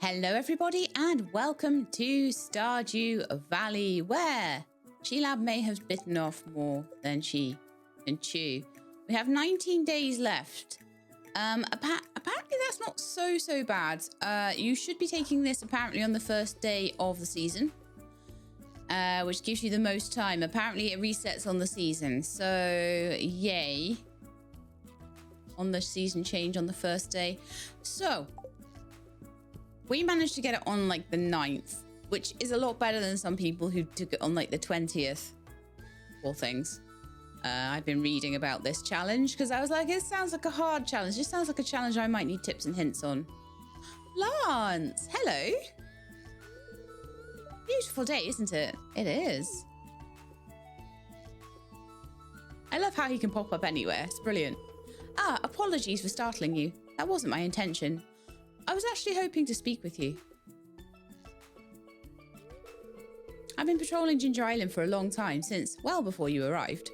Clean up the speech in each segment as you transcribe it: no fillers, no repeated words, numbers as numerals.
Hello everybody and welcome to Stardew Valley, where Sheelab may have bitten off more than she can chew. We have 19 days left. Apparently that's not so bad. You should be taking this apparently on the first day of the season, which gives you the most time. Apparently it resets on the season, so yay. On the season change on the first day. So we managed to get it on like the 9th, which is a lot better than some people who took it on like the 20th. Poor things. I've been reading about this challenge because I was like, it sounds like a hard challenge. It sounds like a challenge I might need tips and hints on. Lance, hello. Beautiful day, isn't it? It is. I love how he can pop up anywhere. It's brilliant. Ah, apologies for startling you. That wasn't my intention. I was actually hoping to speak with you. I've been patrolling Ginger Island for a long time, since well before you arrived.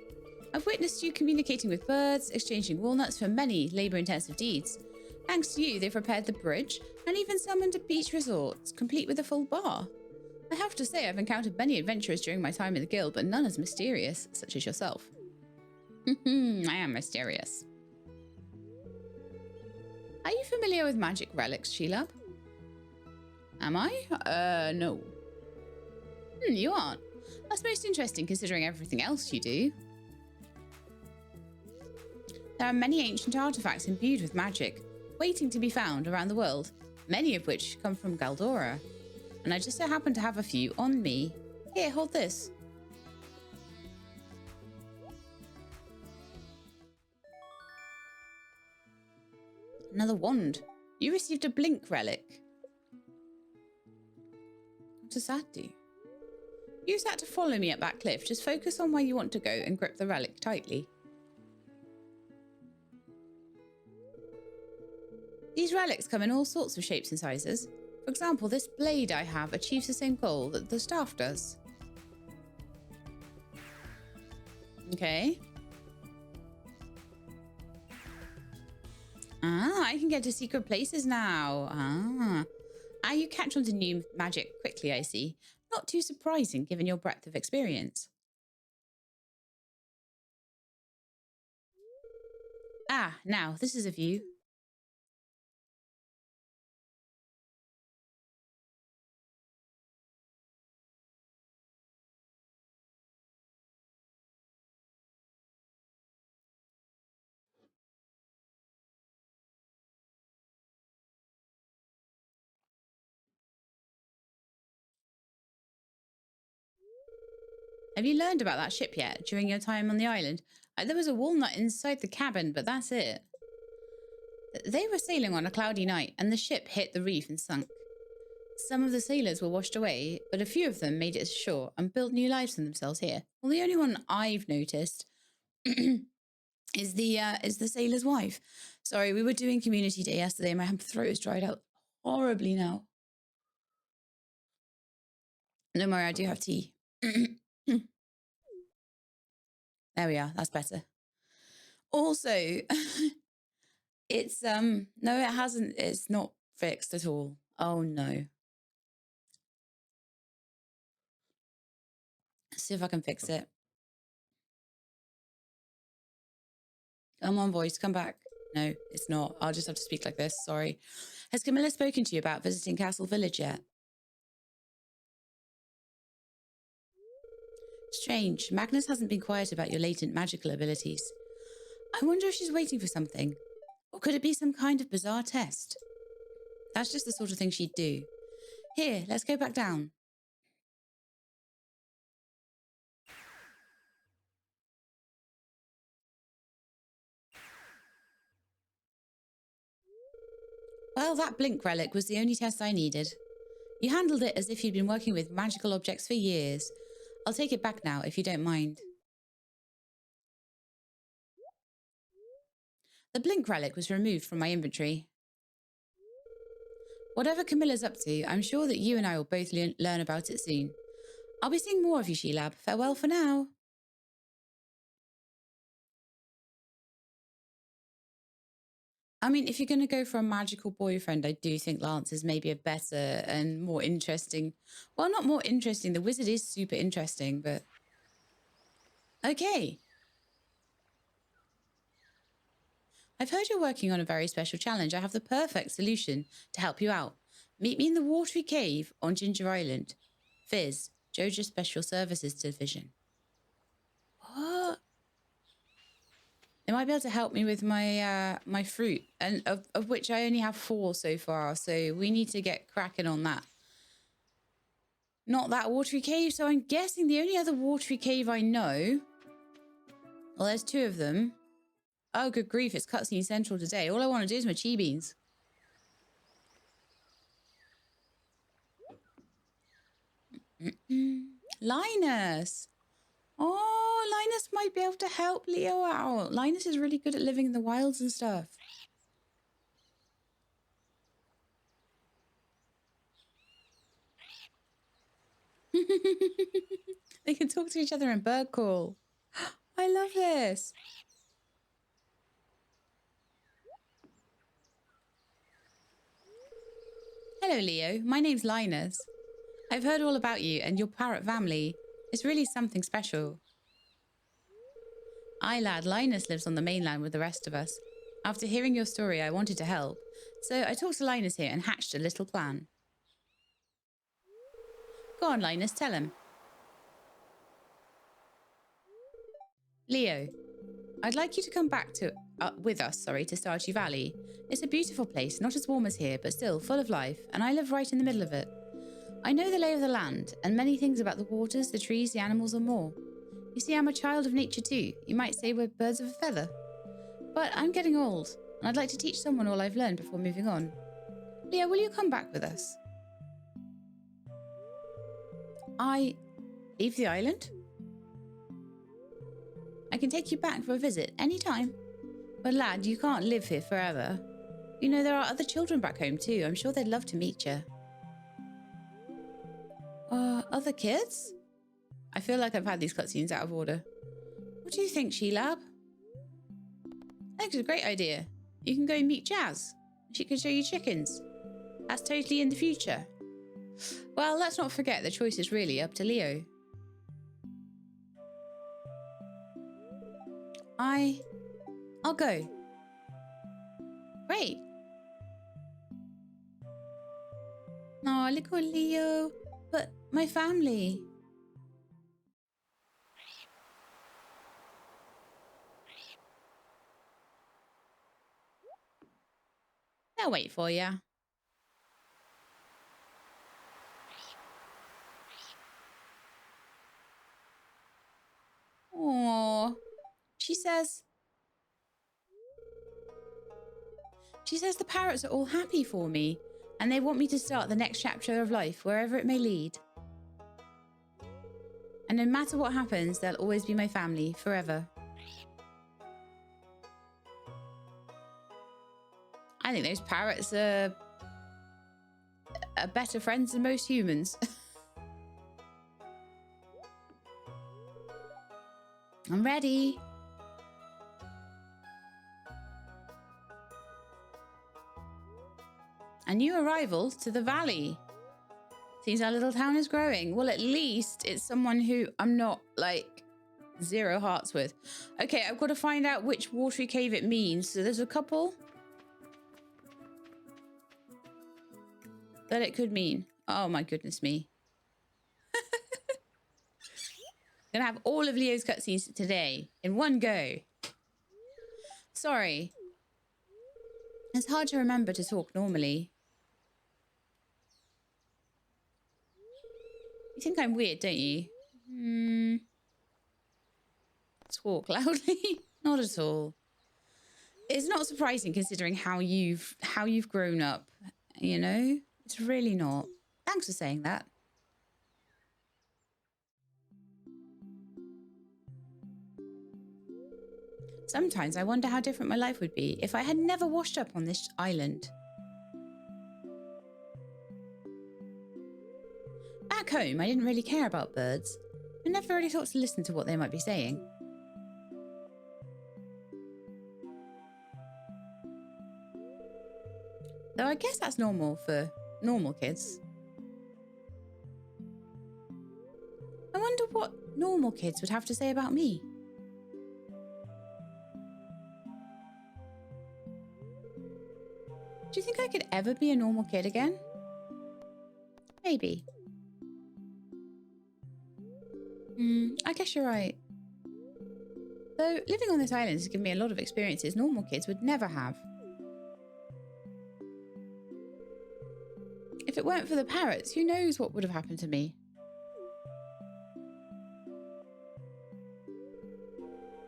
I've witnessed you communicating with birds, exchanging walnuts for many labor-intensive deeds. Thanks to you, they've repaired the bridge and even summoned a beach resort, complete with a full bar. I have to say I've encountered many adventurers during my time in the guild, but none as mysterious, such as yourself. I am mysterious. Are you familiar with magic relics, Sheelab? Am I? No. You aren't. That's most interesting considering everything else you do. There are many ancient artifacts imbued with magic, waiting to be found around the world, many of which come from Galdora. And I just so happen to have a few on me. Here, hold this. Another wand. You received a blink relic. What does that do? Use that to follow me up that cliff. Just focus on where you want to go and grip the relic tightly. These relics come in all sorts of shapes and sizes. For example, this blade I have achieves the same goal that the staff does. Okay. Ah, I can get to secret places now. You catch on to new magic quickly, I see. Not too surprising, given your breadth of experience. Ah, now, this is a view. Have you learned about that ship yet during your time on the island? There was a walnut inside the cabin, but that's it. They were sailing on a cloudy night and the ship hit the reef and sunk. Some of the sailors were washed away, but a few of them made it ashore and built new lives for themselves here. Well, the only one I've noticed is the sailor's wife. Sorry, we were doing community day yesterday. My throat is dried out horribly now. No more, I do have tea. There we are. That's better. Also, it's no, it hasn't. It's not fixed at all. Oh no. Let's see if I can fix it. Come on, voice, come back. No, it's not. I'll just have to speak like this. Sorry. Has Camilla spoken to you about visiting Castle Village yet? Strange. Magnus hasn't been quiet about your latent magical abilities. I wonder if she's waiting for something. Or could it be some kind of bizarre test? That's just the sort of thing she'd do. Here, let's go back down. Well, that blink relic was the only test I needed. You handled it as if you'd been working with magical objects for years. I'll take it back now, if you don't mind. The blink relic was removed from my inventory. Whatever Camilla's up to, I'm sure that you and I will both learn about it soon. I'll be seeing more of you, Sheelab. Farewell for now. I mean, if you're going to go for a magical boyfriend, I do think Lance is maybe a better and more interesting. Well, not more interesting. The wizard is super interesting, but okay. I've heard you're working on a very special challenge. I have the perfect solution to help you out. Meet me in the watery cave on Ginger Island. Fizz, Joja Special Services Division. What? They might be able to help me with my my fruit, and of which I only have 4 so far. So we need to get cracking on that. Not that watery cave. So I'm guessing the only other watery cave I know. Well, there's 2 of them. Oh, good grief! It's cutscene central today. All I want to do is my chi beans. Linus. Oh, Linus might be able to help Leo out. Linus is really good at living in the wilds and stuff. They can talk to each other in bird call. I love this. Hello, Leo. My name's Linus. I've heard all about you and your parrot family. It's really something special. Lad, Linus lives on the mainland with the rest of us. After hearing your story, I wanted to help. So I talked to Linus here and hatched a little plan. Go on, Linus, tell him. Leo, I'd like you to come back with us to Stardew Valley. It's a beautiful place, not as warm as here, but still full of life, and I live right in the middle of it. I know the lay of the land, and many things about the waters, the trees, the animals, and more. You see, I'm a child of nature too. You might say we're birds of a feather. But I'm getting old, and I'd like to teach someone all I've learned before moving on. Leo, will you come back with us? I leave the island? I can take you back for a visit any time. But lad, you can't live here forever. You know, there are other children back home too. I'm sure they'd love to meet you. Other kids? I feel like I've had these cutscenes out of order. What do you think, Sheelab? I think it's a great idea. You can go meet Jazz. She can show you chickens. That's totally in the future. Well, let's not forget the choice is really up to Leo. I'll go. Great. Oh, little Leo. But my family. They'll wait for you. Aww. She says the parrots are all happy for me, and they want me to start the next chapter of life wherever it may lead. And no matter what happens, they'll always be my family forever. I think those parrots are better friends than most humans. I'm ready. A new arrival to the valley. Seems our little town is growing. Well, at least it's someone who I'm not, like, 0 hearts with. Okay, I've got to find out which watery cave it means. So there's a couple that it could mean. Oh, my goodness me. Gonna have all of Leo's cutscenes today in one go. Sorry. It's hard to remember to talk normally. You think I'm weird, don't you? Talk loudly? Not at all. It's not surprising considering how you've grown up, you know? It's really not. Thanks for saying that. Sometimes I wonder how different my life would be if I had never washed up on this island. Back home, I didn't really care about birds. I never really thought to listen to what they might be saying. Though I guess that's normal for normal kids. I wonder what normal kids would have to say about me. Do you think I could ever be a normal kid again? Maybe. I guess you're right. Though living on this island has given me a lot of experiences normal kids would never have. If it weren't for the parrots, who knows what would have happened to me?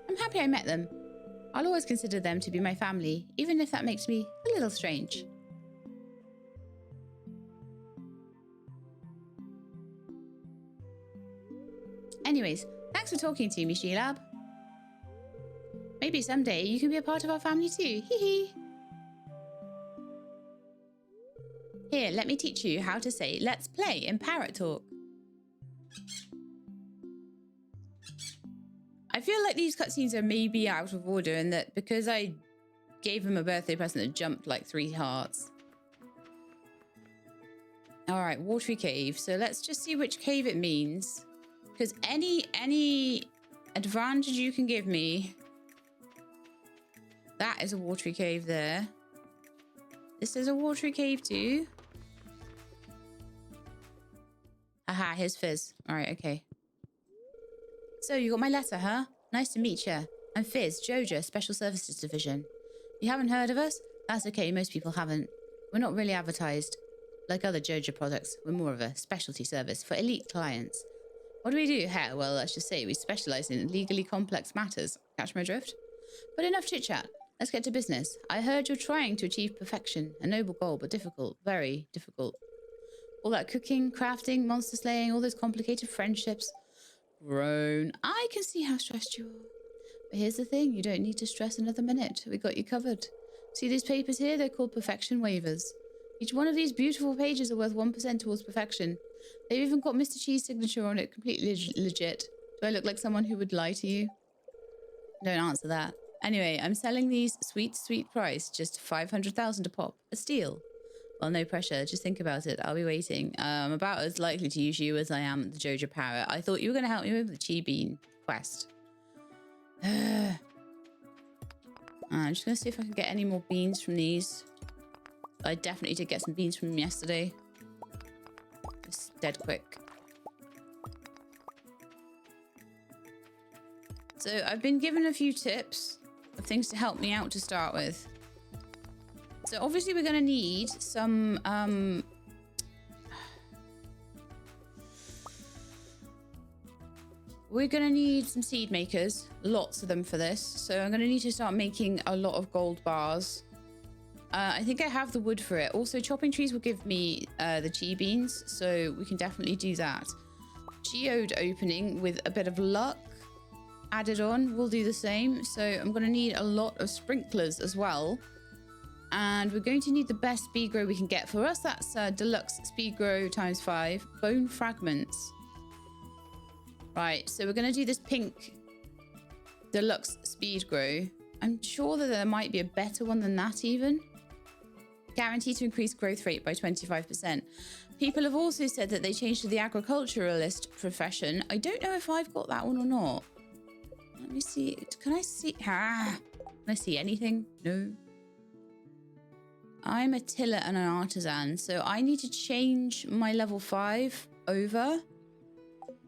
I'm happy I met them. I'll always consider them to be my family, even if that makes me a little strange. Anyways, thanks for talking to me, Sheilab. Maybe someday you can be a part of our family too. Hee hee. Here, let me teach you how to say let's play in parrot talk. I feel like these cutscenes are maybe out of order and that because I gave him a birthday present that jumped like 3 hearts. All right, watery cave. So let's just see which cave it means. Because any advantage you can give me, that is a watery cave there. This is a watery cave too. Aha, here's Fizz. All right, okay. So you got my letter, huh? Nice to meet you. I'm Fizz, Geode, Special Services Division. You haven't heard of us? That's okay, most people haven't. We're not really advertised like other Geode products. We're more of a specialty service for elite clients. What do we do here? Well, let's just say we specialize in legally complex matters. Catch my drift? But enough chit-chat. Let's get to business. I heard you're trying to achieve perfection. A noble goal, but difficult. Very difficult. All that cooking, crafting, monster slaying, all those complicated friendships. Grown. I can see how stressed you are. But here's the thing. You don't need to stress another minute. We got you covered. See these papers here? They're called perfection waivers. Each one of these beautiful pages are worth 1% towards perfection. They've even got Mr. Chee's signature on it. Completely legit. Do I look like someone who would lie to you? Don't answer that. Anyway, I'm selling these sweet, sweet price. Just 500,000 a pop. A steal. Well, no pressure. Just think about it. I'll be waiting. I'm about as likely to use you as I am the Jojo Parrot. I thought you were going to help me with the Chi Bean quest. I'm just going to see if I can get any more beans from these. I definitely did get some beans from them yesterday. Just dead quick. So I've been given a few tips of things to help me out to start with. So obviously we're going to need some we're going to need some seed makers, lots of them for this. So I'm going to need to start making a lot of gold bars. I think I have the wood for it. Also, chopping trees will give me the chi beans, so we can definitely do that. Geode opening with a bit of luck added on will do the same. So I'm going to need a lot of sprinklers as well. And we're going to need the best speed grow we can get. For us, that's deluxe speed grow ×5. Bone fragments. Right, so we're going to do this pink deluxe speed grow. I'm sure that there might be a better one than that even. Guaranteed to increase growth rate by 25%. People have also said that they changed to the agriculturalist profession. I don't know if I've got that one or not. Let me see. Can I see? Can I see anything? No. I'm a tiller and an artisan, so I need to change my level 5 over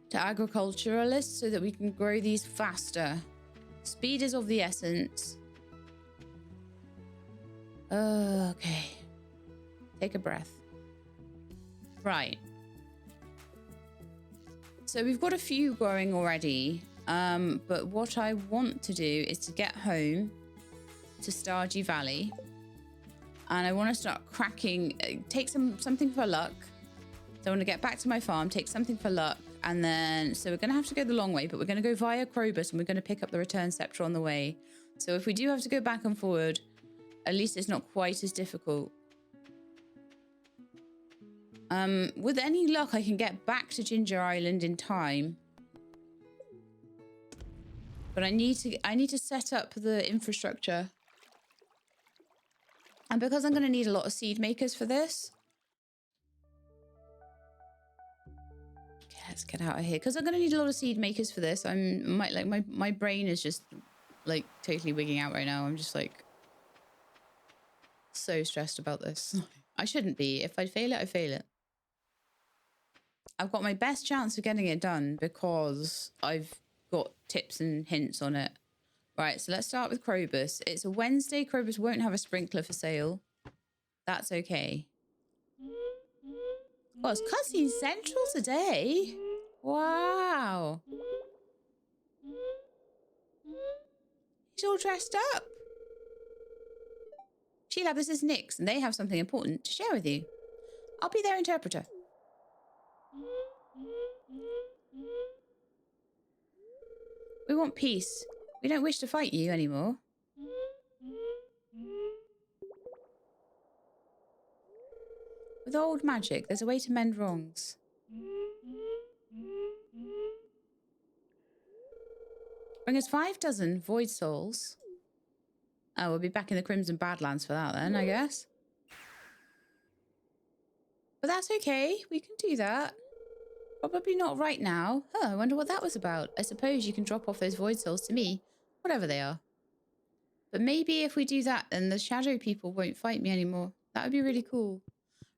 to agriculturalist so that we can grow these faster. Speed is of the essence. Okay. Take a breath. Right. So we've got a few growing already, but what I want to do is to get home to Stardew Valley. And I want to start cracking, take something for luck. So I want to get back to my farm, take something for luck. And then, so we're going to have to go the long way, but we're going to go via Krobus and we're going to pick up the return scepter on the way. So if we do have to go back and forward, at least it's not quite as difficult. With any luck, I can get back to Ginger Island in time. But I need to set up the infrastructure. And because I'm going to need a lot of seed makers for this. Okay, let's get out of here. Because I'm going to need a lot of seed makers for this. My brain is just like totally wigging out right now. I'm just like so stressed about this. I shouldn't be. If I fail it, I fail it. I've got my best chance of getting it done because I've got tips and hints on it. Right, so let's start with Krobus. It's a Wednesday. Krobus won't have a sprinkler for sale. That's okay. Oh, it's Cutscene Central today. Wow. He's all dressed up. Sheila, this is Nyx, and they have something important to share with you. I'll be their interpreter. We want peace. We don't wish to fight you anymore. With old magic, there's a way to mend wrongs. Bring us 5 dozen void souls. Oh, we'll be back in the Crimson Badlands for that then, I guess. But that's okay. We can do that. Probably not right now. Oh, I wonder what that was about. I suppose you can drop off those void souls to me, whatever they are. But maybe if we do that, then the shadow people won't fight me anymore. That would be really cool.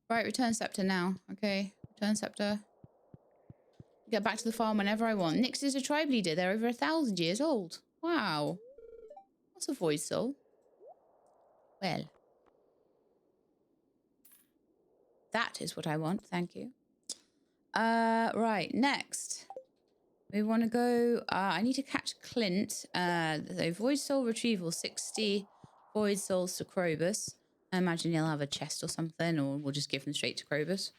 Right, return scepter now. Okay, return scepter. Get back to the farm whenever I want. Nyx is a tribe leader. They're over 1,000 years old. Wow. What's a void soul? Well. That is what I want. Thank you. Right, next. We want to go... I need to catch Clint. So void soul retrieval, 60 void souls to Krobus. I imagine he'll have a chest or something, or we'll just give them straight to Krobus.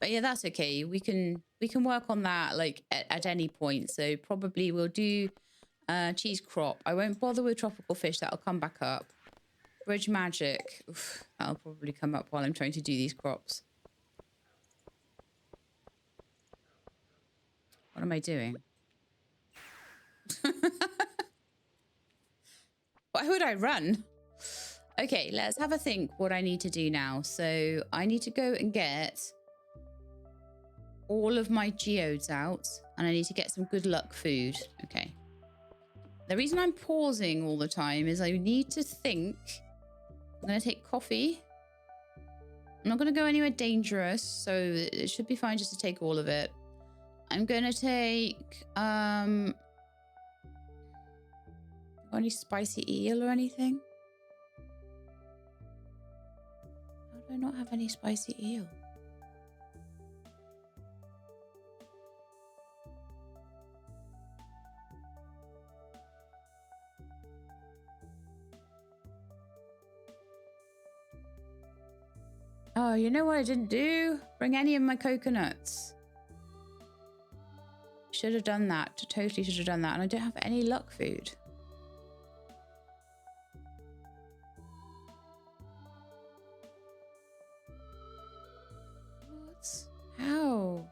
But yeah, that's okay. We can work on that like at any point. So probably we'll do cheese crop. I won't bother with tropical fish. That'll come back up. Bridge magic. Oof, that'll probably come up while I'm trying to do these crops. What am I doing? Why would I run? Okay, let's have a think what I need to do now. So I need to go and get all of my geodes out, and I need to get some good luck food. Okay. The reason I'm pausing all the time is I need to think. I'm going to take coffee. I'm not going to go anywhere dangerous, so it should be fine just to take all of it. I'm going to take, got any spicy eel or anything? How do I not have any spicy eel? Oh, you know what I didn't do? Bring any of my coconuts. Should have done that. Totally should have done that. And I don't have any luck food. What? How?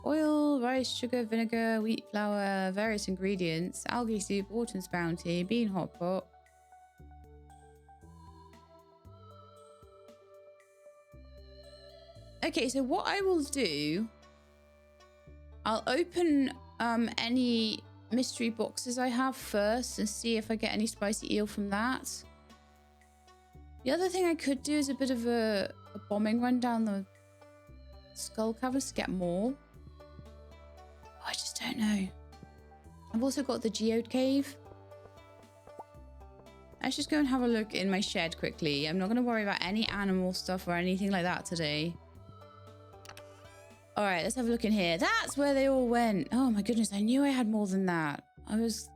Oil, rice, sugar, vinegar, wheat flour, various ingredients, algae soup, Autumn's bounty, bean hot pot. Okay, so what I will do, I'll open any mystery boxes I have first and see if I get any spicy eel from that. The other thing I could do is a bit of a bombing run down the skull caverns to get more. Oh, I just don't know. I've also got the Geode cave. Let's just go and have a look in my shed quickly. I'm not going to worry about any animal stuff or anything like that today. All right, let's have a look in here. That's where they all went. Oh my goodness, I knew I had more than that. I was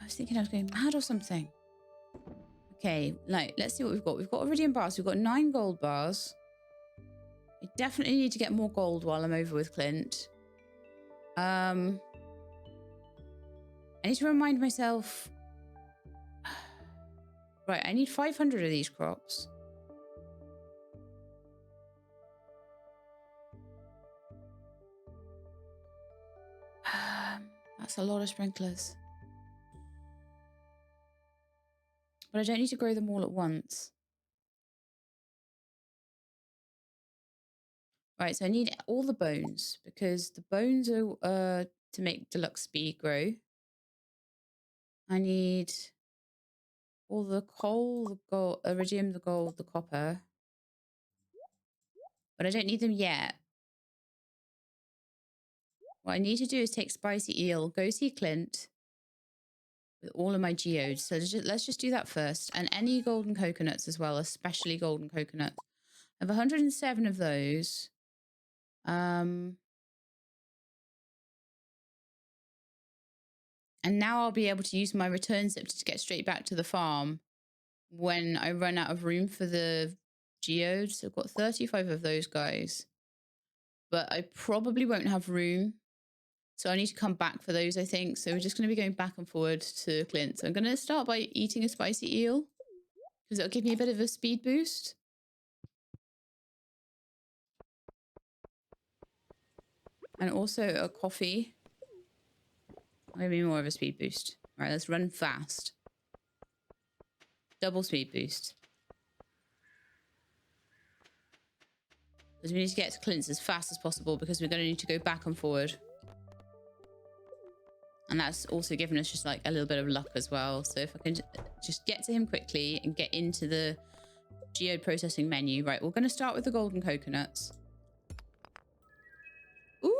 thinking I was going mad or something. Okay, like, let's see what we've got. We've got iridium bars. We've got 9 gold bars. I definitely need to get more gold while I'm over with Clint. I need to remind myself. Right, I need 500 of these crops. That's a lot of sprinklers. But I don't need to grow them all at once. Right, so I need all the bones because the bones are to make deluxe speed grow. I need all the coal, the gold, iridium, the gold, the copper. But I don't need them yet. What I need to do is take Spicy Eel, go see Clint with all of my geodes. So let's just do that first. And any golden coconuts as well, especially golden coconuts. I have 107 of those. And now I'll be able to use my return zip to get straight back to the farm when I run out of room for the geodes. I've got 35 of those guys. But I probably won't have room. So I need to come back for those, I think. So we're just going to be going back and forward to Clint. So I'm going to start by eating a spicy eel because it'll give me a bit of a speed boost. And also a coffee. Maybe more of a speed boost. All right, let's run fast. Double speed boost. Because we need to get to Clint's as fast as possible because we're going to need to go back and forward. And that's also given us just like a little bit of luck as well. So if I can just get to him quickly and get into the geode processing menu. Right, we're going to start with the golden coconuts. Ooh!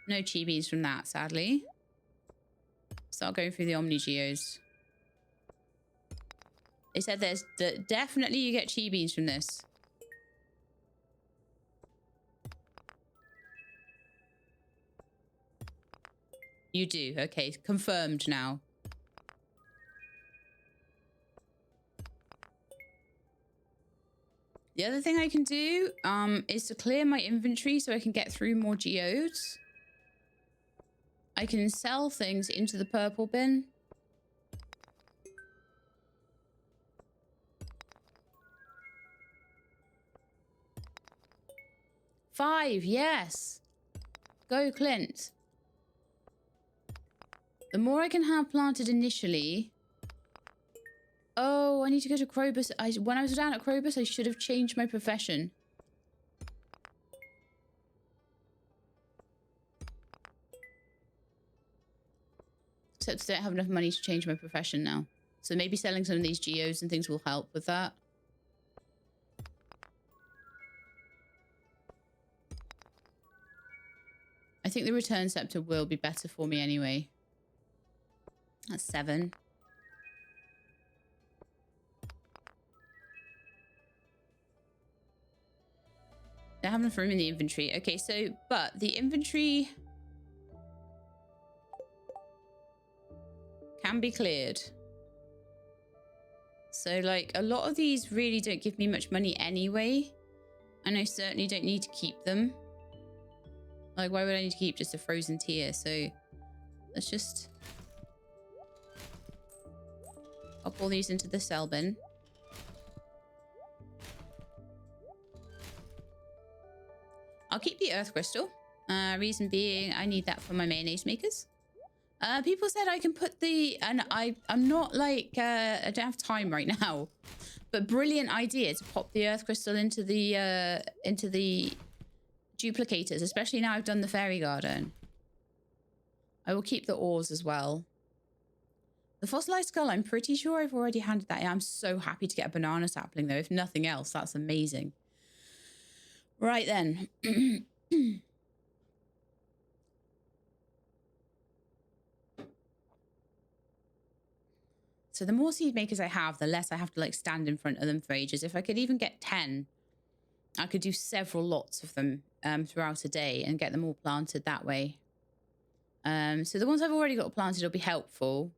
No chibis from that, sadly. Start going through the Omni Geodes. They said there's definitely you get chibis from this. You do. Okay, confirmed now. The other thing I can do is to clear my inventory so I can get through more geodes. I can sell things into the purple bin. Five, yes. Go, Clint. The more I can have planted initially... Oh, I need to go to Krobus. When I was down at Krobus, I should have changed my profession. Except I don't have enough money to change my profession now. So maybe selling some of these geodes and things will help with that. I think the return scepter will be better for me anyway. That's 7. They have enough room in the inventory. Okay, so, but the inventory can be cleared. So, like, a lot of these really don't give me much money anyway. And I certainly don't need to keep them. Like, why would I need to keep just a frozen tier? So, let's just pop all these into the sell bin. I'll keep the earth crystal. Reason being, I need that for my mayonnaise makers. People said I can put the... And I'm not like... I don't have time right now. But brilliant idea to pop the earth crystal into the duplicators. Especially now I've done the fairy garden. I will keep the ores as well. The fossilized skull, I'm pretty sure I've already handed that in. I'm so happy to get a banana sapling though. If nothing else, that's amazing. Right then. So the more seed makers I have, the less I have to like stand in front of them for ages. If I could even get 10, I could do several lots of them throughout a day and get them all planted that way. So the ones I've already got planted will be helpful,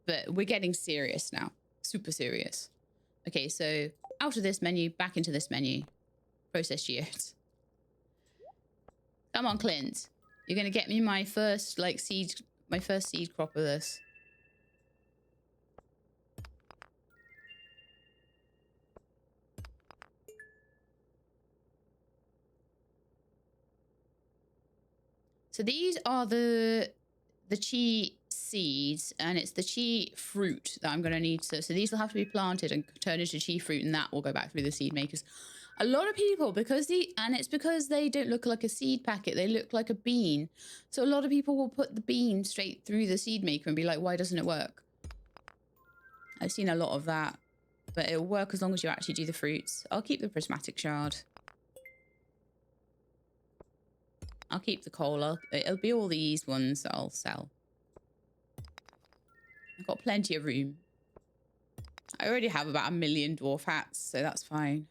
but we're getting serious now. Super serious. Okay, so out of this menu, back into this menu. Process geodes. Come on, Clint. You're going to get me my first, like, seed crop of this. So these are the chia seeds, and it's the chia fruit that I'm going to need to. So these will have to be planted and turn into chia fruit, and that will go back through the seed makers. A lot of people, it's because they don't look like a seed packet, they look like a bean. So a lot of people will put the bean straight through the seed maker and be like, why doesn't it work? I've seen a lot of that, but it'll work as long as you actually do the fruits. I'll keep the prismatic shard. I'll keep the coal. It'll be all these ones that I'll sell. I've got plenty of room. I already have about 1 million dwarf hats, so that's fine.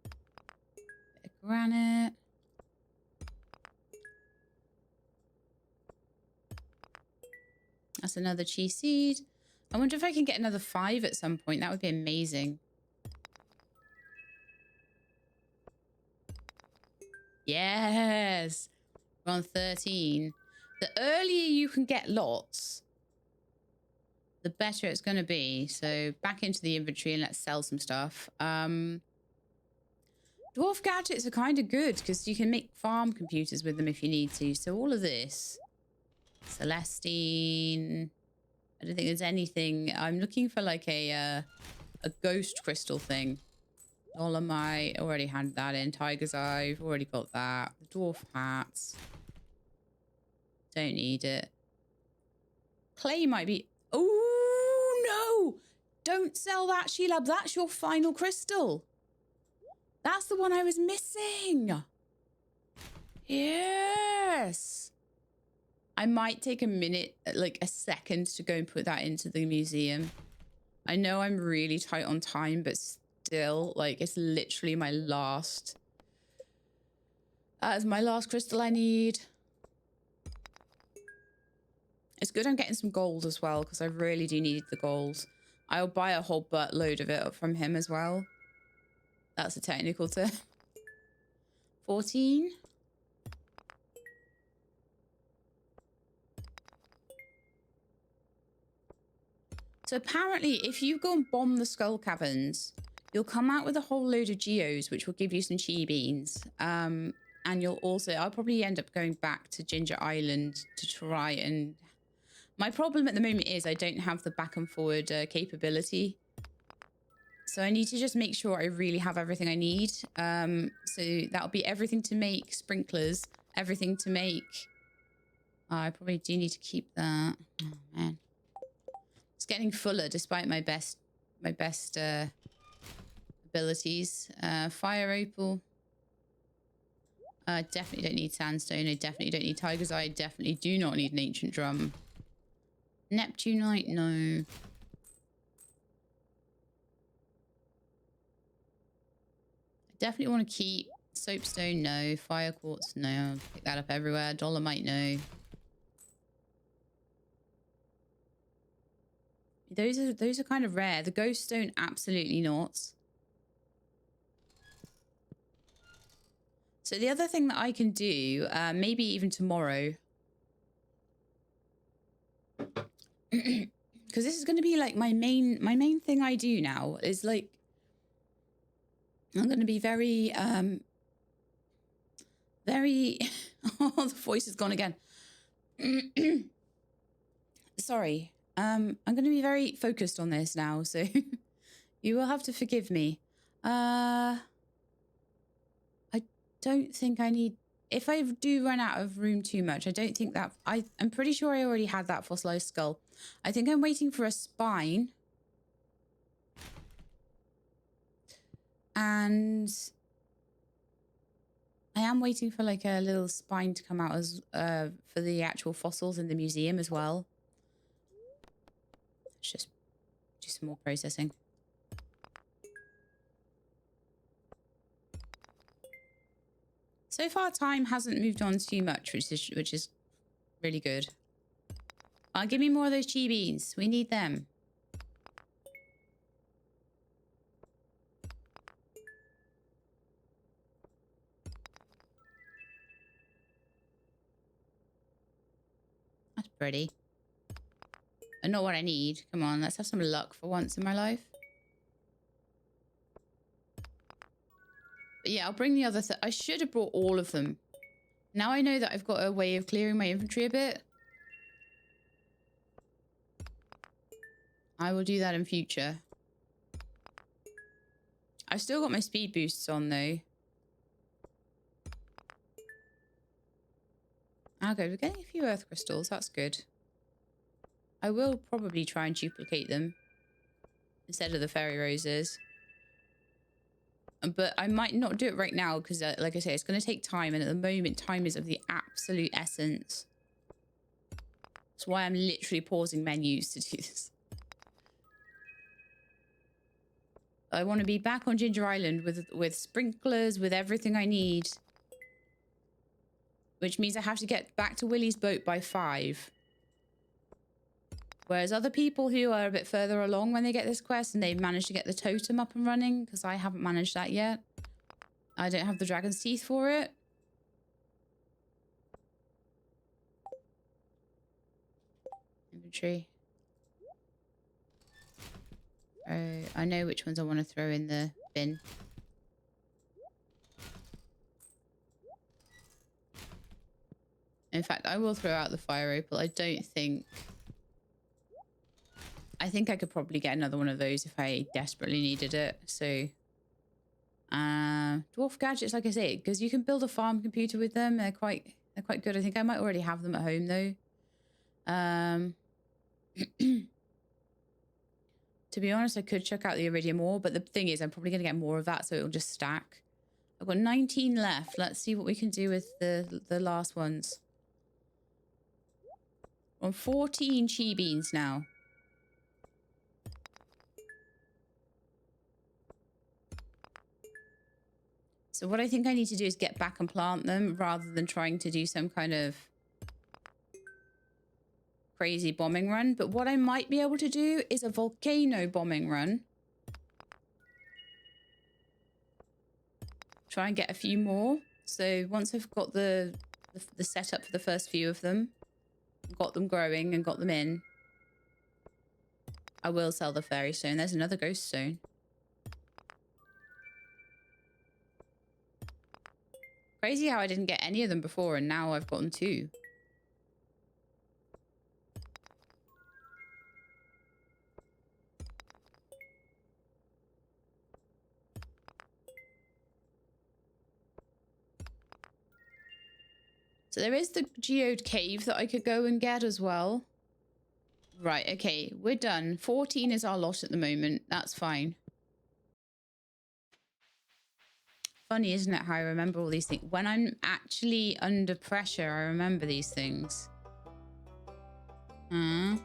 Bit of granite. That's another chia seed. I wonder if I can get another 5 at some point. That would be amazing. Yes. We're on 13. The earlier you can get lots, the better it's going to be. So back into the inventory and let's sell some stuff. Dwarf gadgets are kind of good because you can make farm computers with them if you need to. So all of this. Celestine. I don't think there's anything. I'm looking for like a ghost crystal thing. Dolomite. Already had that in. Tiger's Eye. I've already got that. The dwarf hats. Don't need it. Clay might be... Oh, no! Don't sell that, Sheila. That's your final crystal. That's the one I was missing. Yes. I might take a minute, like a second, to go and put that into the museum. I know I'm really tight on time, but still, like, it's literally my last... That is my last crystal I need. It's good I'm getting some gold as well, because I really do need the gold. I'll buy a whole buttload of it from him as well. That's a technical term. 14. So apparently, if you go and bomb the skull caverns, you'll come out with a whole load of geodes, which will give you some chia beans. And you'll also... I'll probably end up going back to Ginger Island to try and... My problem at the moment is I don't have the back and forward capability. So I need to just make sure I really have everything I need. So that'll be everything to make sprinklers, everything to make... I probably do need to keep that. Oh, man. It's getting fuller despite my best abilities. Fire opal. Definitely don't need sandstone. I definitely don't need tiger's eye. I definitely do not need an ancient drum. Neptunite, no. I definitely want to keep soapstone, no. Fire quartz, no. I'll pick that up everywhere. Dolomite, no. Those are kind of rare. The ghost stone, absolutely not. So the other thing that I can do, maybe even tomorrow, because this is going to be like my main thing I do now is like I'm going to be very oh, the voice is gone again. Sorry. I'm going to be very focused on this now, so you will have to forgive me. I don't think I need... If I do run out of room too much, I don't think that... I'm pretty sure I already had that fossilized skull. I think I'm waiting for a spine. And I am waiting for like a little spine to come out as for the actual fossils in the museum as well. Let's just do some more processing. So far, time hasn't moved on too much, which is really good. Give me more of those chia beans. We need them. That's pretty. And not what I need. Come on, let's have some luck for once in my life. But yeah, I'll bring the other... I should have brought all of them. Now I know that I've got a way of clearing my inventory a bit. I will do that in future. I've still got my speed boosts on though. Okay, we're getting a few earth crystals. That's good. I will probably try and duplicate them instead of the fairy roses. But I might not do it right now because, like I say, it's going to take time. And at the moment, time is of the absolute essence. That's why I'm literally pausing menus to do this. I want to be back on Ginger Island with sprinklers, with everything I need. Which means I have to get back to Willie's boat by 5. Whereas other people who are a bit further along when they get this quest and they've managed to get the totem up and running, because I haven't managed that yet. I don't have the dragon's teeth for it. Inventory. Oh, I know which ones I want to throw in the bin. In fact, I will throw out the fire opal. I don't think... I think I could probably get another one of those if I desperately needed it. So, dwarf gadgets, like I say, because you can build a farm computer with them. They're quite good. I think I might already have them at home though. To be honest, I could check out the iridium ore, but the thing is, I'm probably going to get more of that, so it'll just stack. I've got 19 left. Let's see what we can do with the last ones. We're on 14 chi beans now. So what I think I need to do is get back and plant them rather than trying to do some kind of crazy bombing run. But what I might be able to do is a volcano bombing run. Try and get a few more. So once I've got the setup for the first few of them, got them growing and got them in, I will sell the fairy stone. There's another ghost stone. Crazy how I didn't get any of them before and now I've gotten 2. So there is the Geode cave that I could go and get as well. Right, okay, we're done. 14 is our lot at the moment. That's fine. Funny, isn't it, how I remember all these things? When I'm actually under pressure, I remember these things. So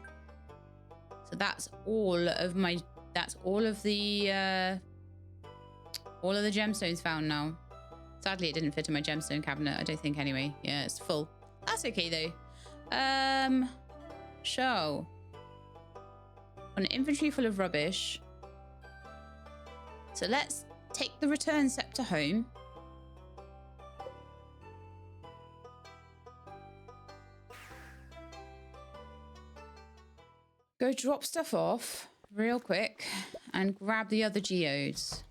that's all of my... That's all of the gemstones found now. Sadly, it didn't fit in my gemstone cabinet. I don't think anyway. Yeah, it's full. That's okay, though. Show. An inventory full of rubbish. So let's take the return scepter home. Go drop stuff off real quick and grab the other geodes.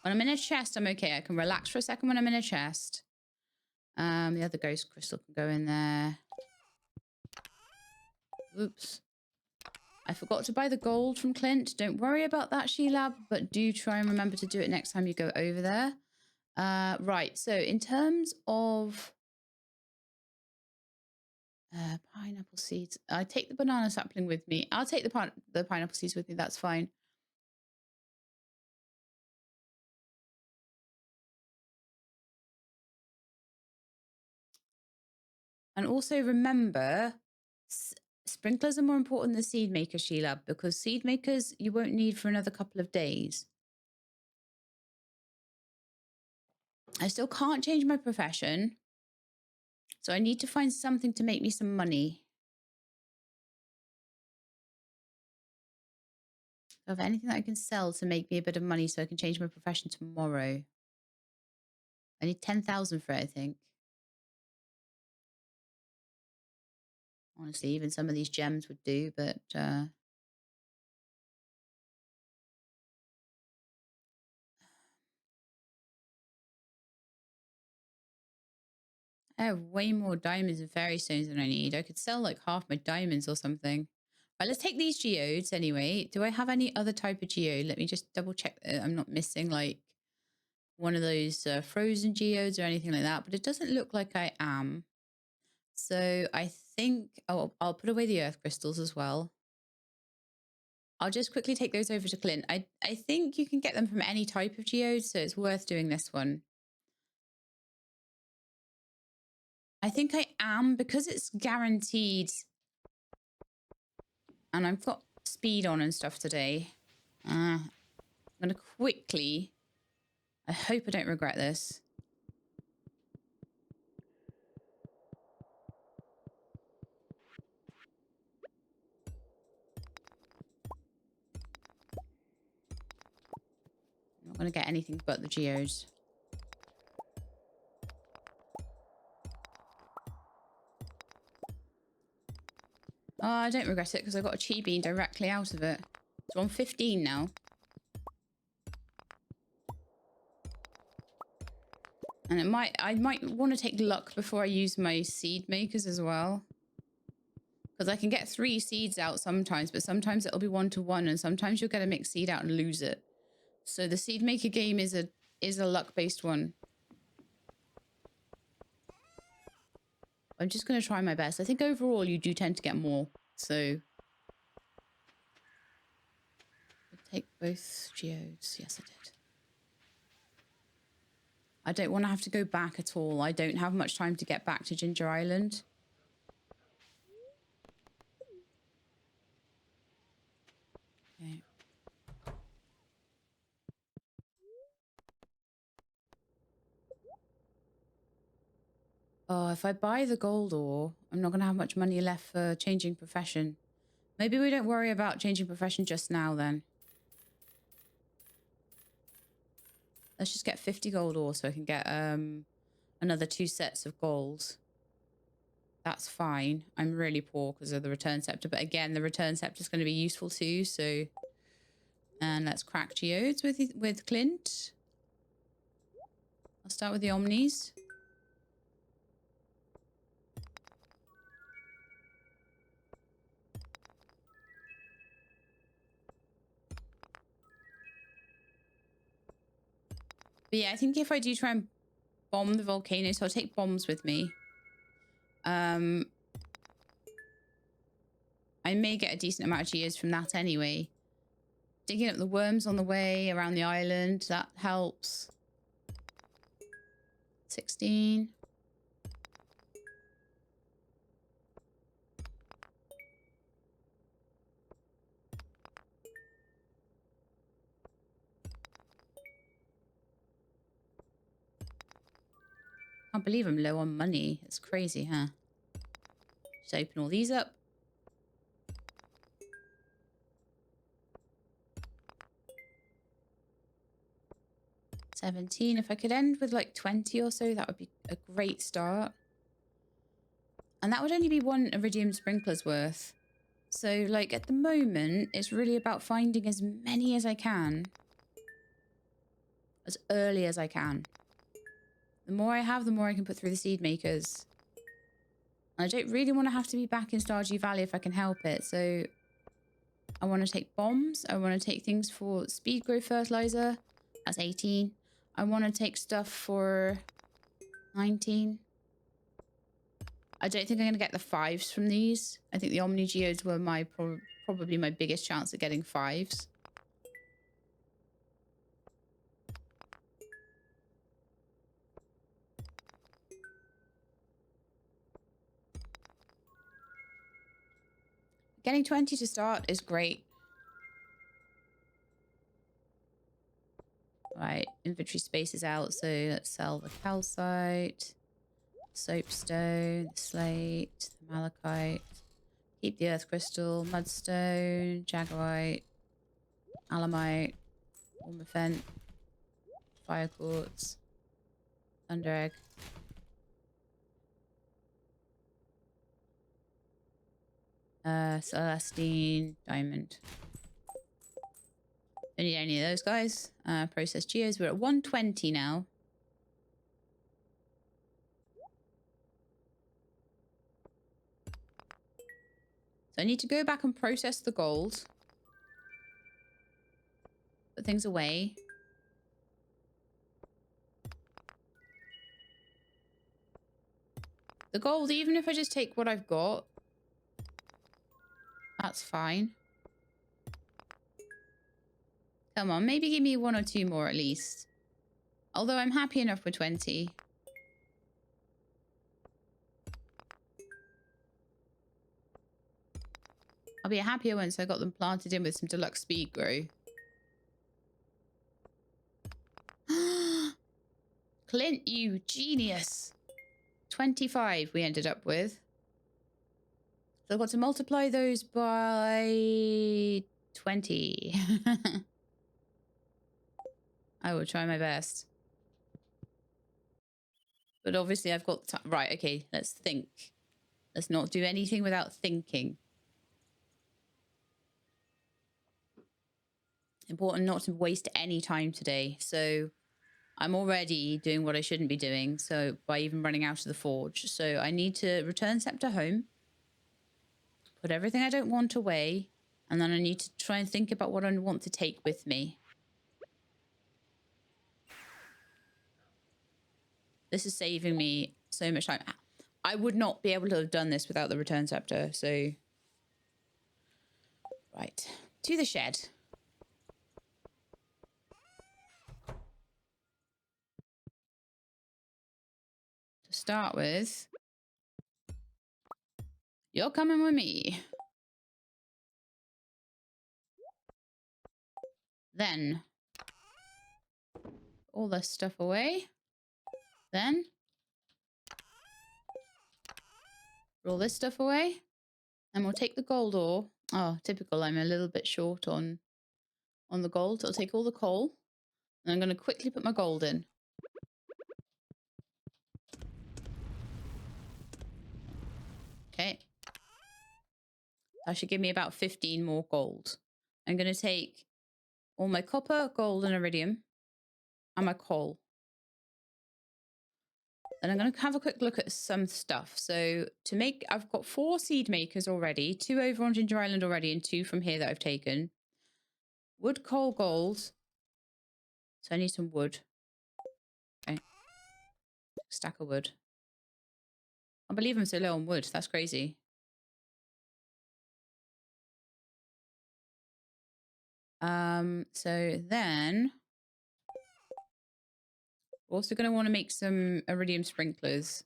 When I'm in a chest, I'm okay. I can relax for a second when I'm in a chest. The other ghost crystal can go in there. Oops. I forgot to buy the gold from Clint. Don't worry about that, Sheilab, but do try and remember to do it next time you go over there. Right, so in terms of pineapple seeds, I take the banana sapling with me. I'll take the pineapple seeds with me, that's fine. And also remember, sprinklers are more important than seed makers, Sheila, because seed makers you won't need for another couple of days. I still can't change my profession, so I need to find something to make me some money. Of anything that I can sell to make me a bit of money so I can change my profession tomorrow. I need 10,000 for it, I think. Honestly, even some of these gems would do, but I have way more diamonds and fairy stones than I need. I could sell like half my diamonds or something. Right, let's take these geodes anyway. Do I have any other type of geode? Let me just double check that I'm not missing like one of those frozen geodes or anything like that. But it doesn't look like I am. So I think I'll put away the earth crystals as well. I'll just quickly take those over to Clint. I think you can get them from any type of geode, so it's worth doing this one. I think I am, because it's guaranteed. And I've got speed on and stuff today. I'm going to quickly... I hope I don't regret this. I'm not going to get anything but the geodes. Oh, I don't regret it because I got a chi bean directly out of it. So I'm 15 now. And I might want to take luck before I use my seed makers as well. Because I can get 3 seeds out sometimes, but sometimes it'll be 1-to-1, and sometimes you'll get a mixed seed out and lose it. So the seed maker game is a luck-based one. I'm just going to try my best. I think overall you do tend to get more. So I'll take both geodes. Yes, I did. I don't want to have to go back at all. I don't have much time to get back to Ginger Island. Okay. Oh, if I buy the gold ore, I'm not going to have much money left for changing profession. Maybe we don't worry about changing profession just now then. Let's just get 50 gold ore so I can get another 2 sets of gold. That's fine. I'm really poor because of the return scepter. But again, the return scepter is going to be useful too. So, and let's crack geodes with Clint. I'll start with the omnis. But yeah, I think if I do try and bomb the volcano, so I'll take bombs with me. I may get a decent amount of geodes from that anyway. Digging up the worms on the way around the island, that helps. 16. Can't believe I'm low on money. It's crazy, huh? Just open all these up. $17. If I could end with like 20 or so, that would be a great start. And that would only be 1 iridium sprinkler's worth. So like at the moment, it's really about finding as many as I can. As early as I can. The more I have, the more I can put through the seed makers. And I don't really want to have to be back in Stardew Valley if I can help it. So I want to take bombs. I want to take things for speed growth fertilizer. That's 18. I want to take stuff for 19. I don't think I'm going to get the 5s from these. I think the Omni Geodes were probably my biggest chance at getting 5s. Getting 20 to start is great. Right, inventory space is out, so let's sell the calcite, soapstone, the slate, the malachite. Keep the earth crystal, mudstone, jaguite, alamite, ormafent, fire quartz, thunder egg. Celestine, diamond. Don't need any of those guys. Processed geodes. We're at 120 now. So I need to go back and process the gold. Put things away. The gold, even if I just take what I've got, that's fine. Come on, maybe give me 1 or 2 more at least. Although I'm happy enough with 20. I'll be happier once I got them planted in with some deluxe speed grow. Clint, you genius. 25 we ended up with. So I've got to multiply those by 20. I will try my best. But obviously I've got time. Right, okay, let's think. Let's not do anything without thinking. Important not to waste any time today. So I'm already doing what I shouldn't be doing. So by even running out of the forge. So I need to return Scepter home. Put everything I don't want away. And then I need to try and think about what I want to take with me. This is saving me so much time. I would not be able to have done this without the return scepter. So, right. To the shed. To start with, you're coming with me. Then, all this stuff away. Then, roll this stuff away. And we'll take the gold ore. Oh, typical. I'm a little bit short on the gold. I'll take all the coal. And I'm going to quickly put my gold in. Okay. That should give me about 15 more gold. I'm going to take all my copper, gold, and iridium. And my coal. And I'm going to have a quick look at some stuff. So to make, I've got 4 seed makers already, 2 over on Ginger Island already, and 2 from here that I've taken. Wood, coal, gold. So I need some wood. Okay. Stack of wood. I believe I'm so low on wood. That's crazy. So then we're also going to want to make some iridium sprinklers.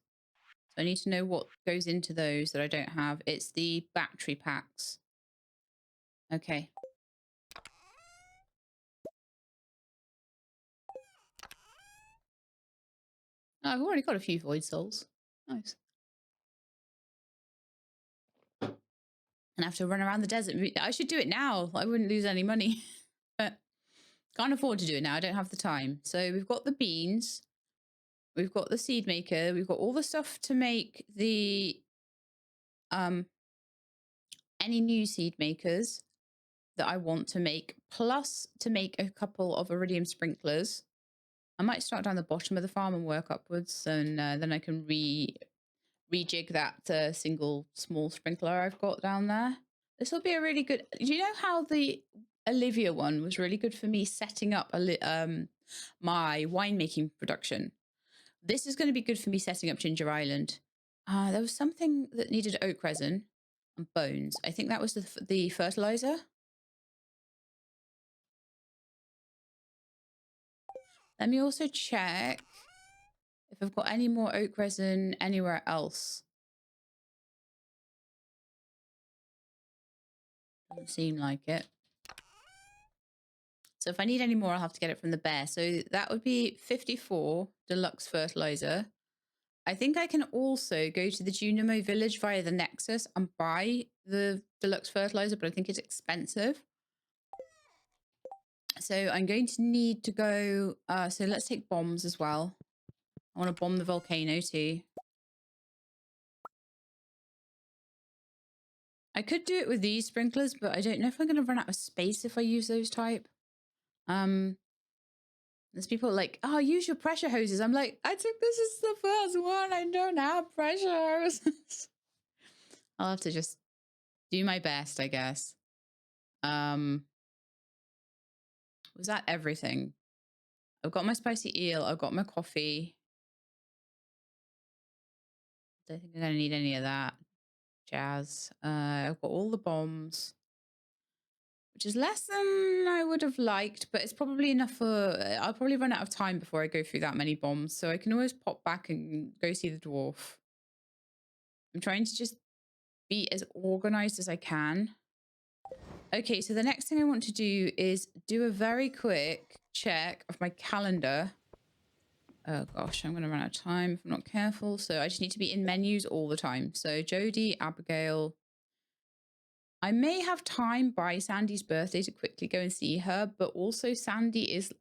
So I need to know what goes into those that I don't have. It's the battery packs. Okay. Oh, I've already got a few void souls. Nice. And I have to run around the desert. I should do it now. I wouldn't lose any money. But can't afford to do it now. I don't have the time. So we've got the beans. We've got the seed maker. We've got all the stuff to make the any new seed makers that I want to make, plus to make a couple of iridium sprinklers. I might start down the bottom of the farm and work upwards, and then I can rejig that single small sprinkler I've got down there. This will be a really good. Do you know how the Olivia one was really good for me setting up my winemaking production? This is going to be good for me setting up Ginger Island. There was something that needed oak resin and bones. I think that was the fertilizer. Let me also check if I've got any more oak resin anywhere else. Doesn't seem like it. So if I need any more, I'll have to get it from the bear. So that would be 54 deluxe fertilizer. I think I can also go to the Junimo village via the Nexus and buy the deluxe fertilizer, but I think it's expensive. So I'm going to need to go. So let's take bombs as well. I want to bomb the volcano too. I could do it with these sprinklers, but I don't know if I'm going to run out of space if I use those type. There's people like, oh, use your pressure hoses. I'm like, this is the first one. I don't have pressure hoses. I'll have to just Do my best, I guess. Was that everything? I've got my spicy eel. I've got my coffee. Don't think I'm gonna need any of that jazz. I've got all the bombs, which is less than I would have liked, but it's probably enough for. I'll probably run out of time before I go through that many bombs, so I can always pop back and go see the dwarf. I'm trying to just be as organized as I can. Okay, so the next thing I want to do is do a very quick check of my calendar. Oh gosh, I'm going to run out of time if I'm not careful. So I just need to be in menus all the time. So Jodie, Abigail. I may have time by Sandy's birthday to quickly go and see her, but also Sandy is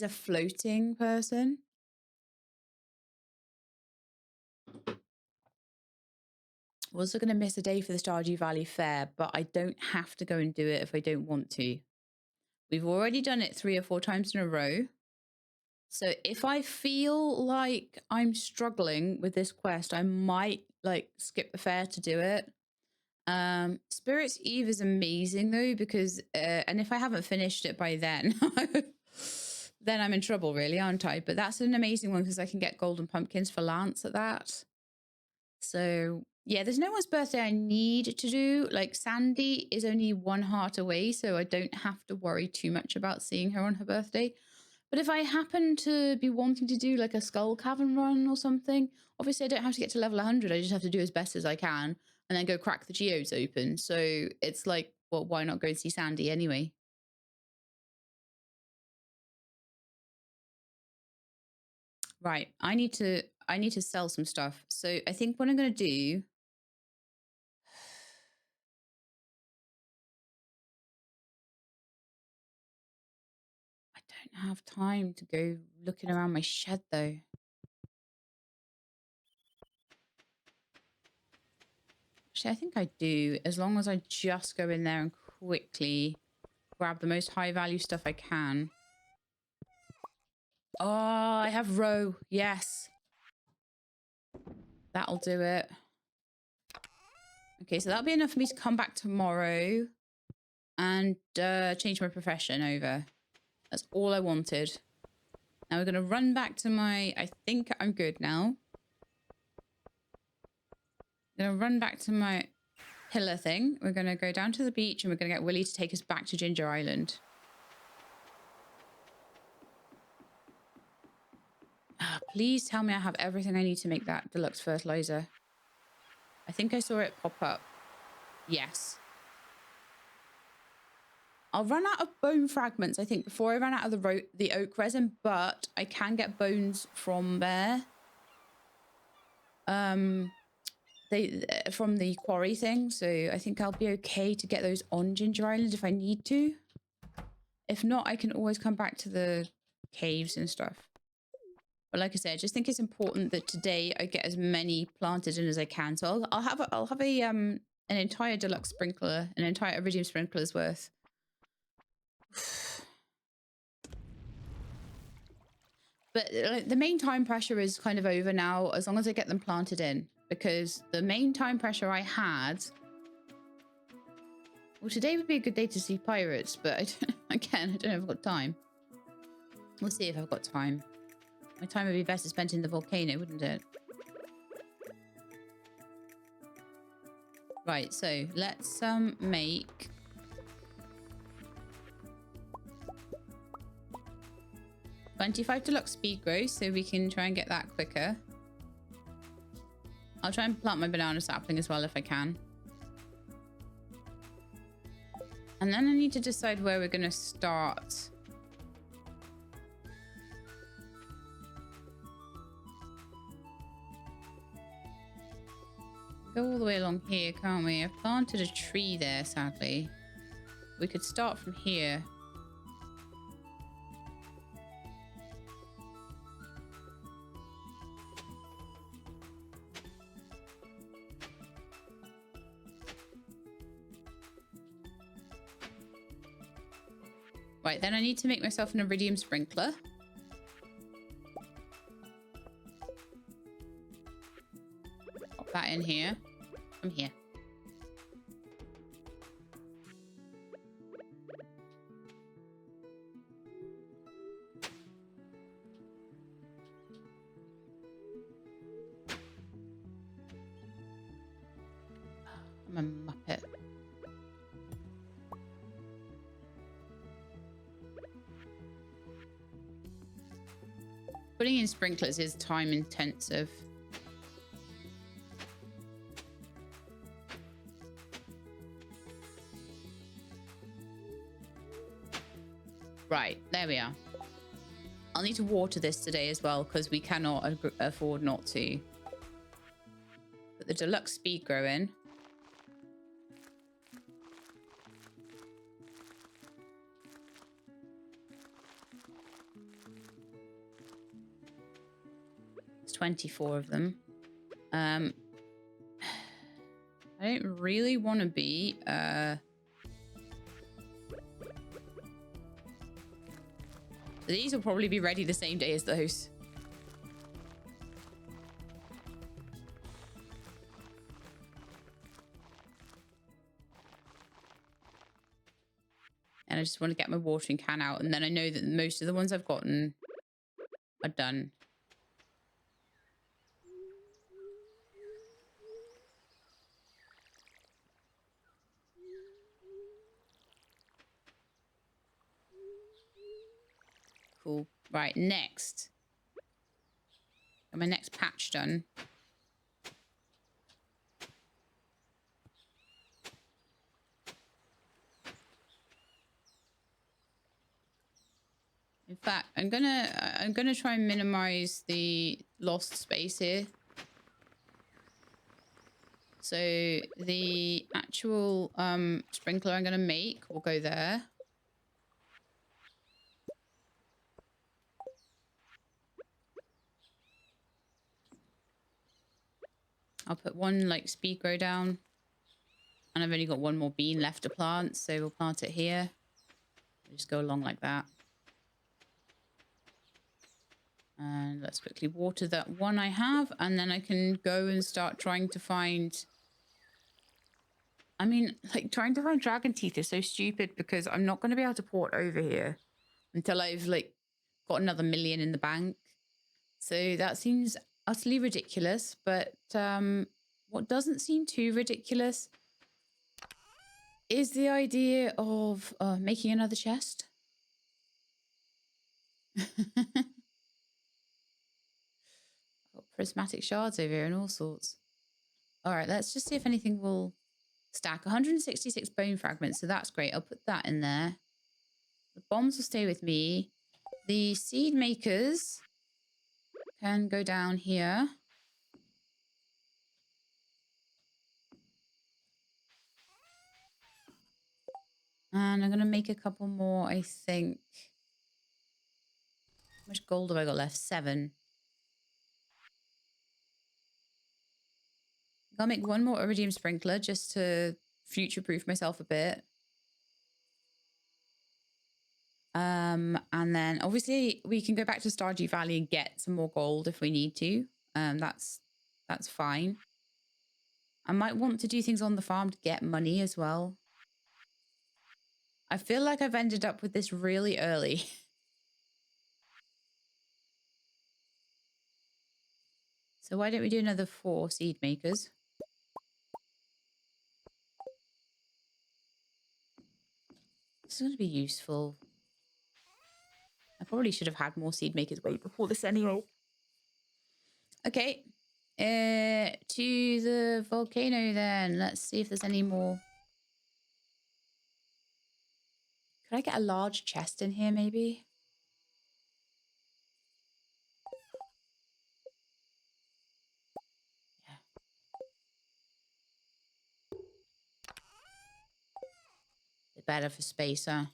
a floating person. I'm also going to miss a day for the Stardew Valley Fair, but I don't have to go and do it if I don't want to. We've already done it 3 or 4 times in a row. So if I feel like I'm struggling with this quest, I might like skip the fair to do it. Spirit's Eve is amazing though, because and if I haven't finished it by then, then I'm in trouble really, aren't I? But that's an amazing one because I can get golden pumpkins for Lance at that. So yeah, there's no one's birthday I need to do. Like Sandy is only 1 heart away, so I don't have to worry too much about seeing her on her birthday. But if I happen to be wanting to do like a skull cavern run or something, obviously I don't have to get to level 100. I just have to do as best as I can and then go crack the geodes open. So it's like, well, why not go and see Sandy anyway? Right. I need to sell some stuff. So I think what I'm going to do, I don't have time to go looking around my shed though. Actually, I think I do, as long as I just go in there and quickly grab the most high value stuff I can. Oh, I have roe. Yes. That'll do it. Okay, so that'll be enough for me to come back tomorrow and change my profession over. That's all I wanted. Now we're going to run back to my... I think I'm good now. I'm going to run back to my pillar thing. We're going to go down to the beach and we're going to get Willie to take us back to Ginger Island. Please tell me I have everything I need to make that deluxe fertilizer. I think I saw it pop up. Yes. I'll run out of bone fragments, I think, before I run out of the oak resin, but I can get bones from there. From the quarry thing, so I think I'll be okay to get those on Ginger Island if I need to. If not, I can always come back to the caves and stuff. But like I said, I just think it's important that today I get as many planted in as I can. So I'll have an entire deluxe sprinkler, an entire iridium sprinkler's worth. But the main time pressure is kind of over now, as long as I get them planted in. Because the main time pressure I had... Well, today would be a good day to see pirates, but I don't know if I've got time. We'll see if I've got time. My time would be better spent in the volcano, wouldn't it? Right, so let's make... 25 deluxe speed growth, so we can try and get that quicker. I'll try and plant my banana sapling as well if I can. And then I need to decide where we're going to start. Go all the way along here, can't we? I've planted a tree there, sadly. We could start from here. Right, then I need to make myself an iridium sprinkler. Pop that in here. From here. I'm a muppet. Putting in sprinklers is time intensive. Right, there we are. I'll need to water this today as well because we cannot afford not to. Put the deluxe speed grow in. There's 24 of them. I don't really want to be these will probably be ready the same day as those. And I just want to get my watering can out. And then I know that most of the ones I've gotten are done. Cool. Right, next. Got my next patch done. In fact, I'm gonna try and minimize the lost space here. So the actual sprinkler I'm gonna make will go there. I'll put one like speed grow down. And I've only got one more bean left to plant, so we'll plant it here. We'll just go along like that. And let's quickly water that one I have, and then I can go and start trying to find... I mean, like, trying to find dragon teeth is so stupid because I'm not going to be able to port over here until I've, like, got another 1 million in the bank. So that seems utterly ridiculous, but what doesn't seem too ridiculous is the idea of making another chest. Got prismatic shards over here and all sorts. All right, let's just see if anything will stack. 166 bone fragments, so that's great. I'll put that in there. The bombs will stay with me. The seed makers can go down here. And I'm going to make a couple more, I think. How much gold have I got left? 7. I'll make one more iridium sprinkler just to future-proof myself a bit. And then obviously we can go back to Stardew Valley and get some more gold if we need to. That's fine. I might want to do things on the farm to get money as well. I feel like I've ended up with this really early. So why don't we do another 4 seed makers? This is going to be useful. I probably should have had more seed makers way before this anyway. Okay. To the volcano then. Let's see if there's any more. Could I get a large chest in here maybe? Yeah. Bit better for space, huh?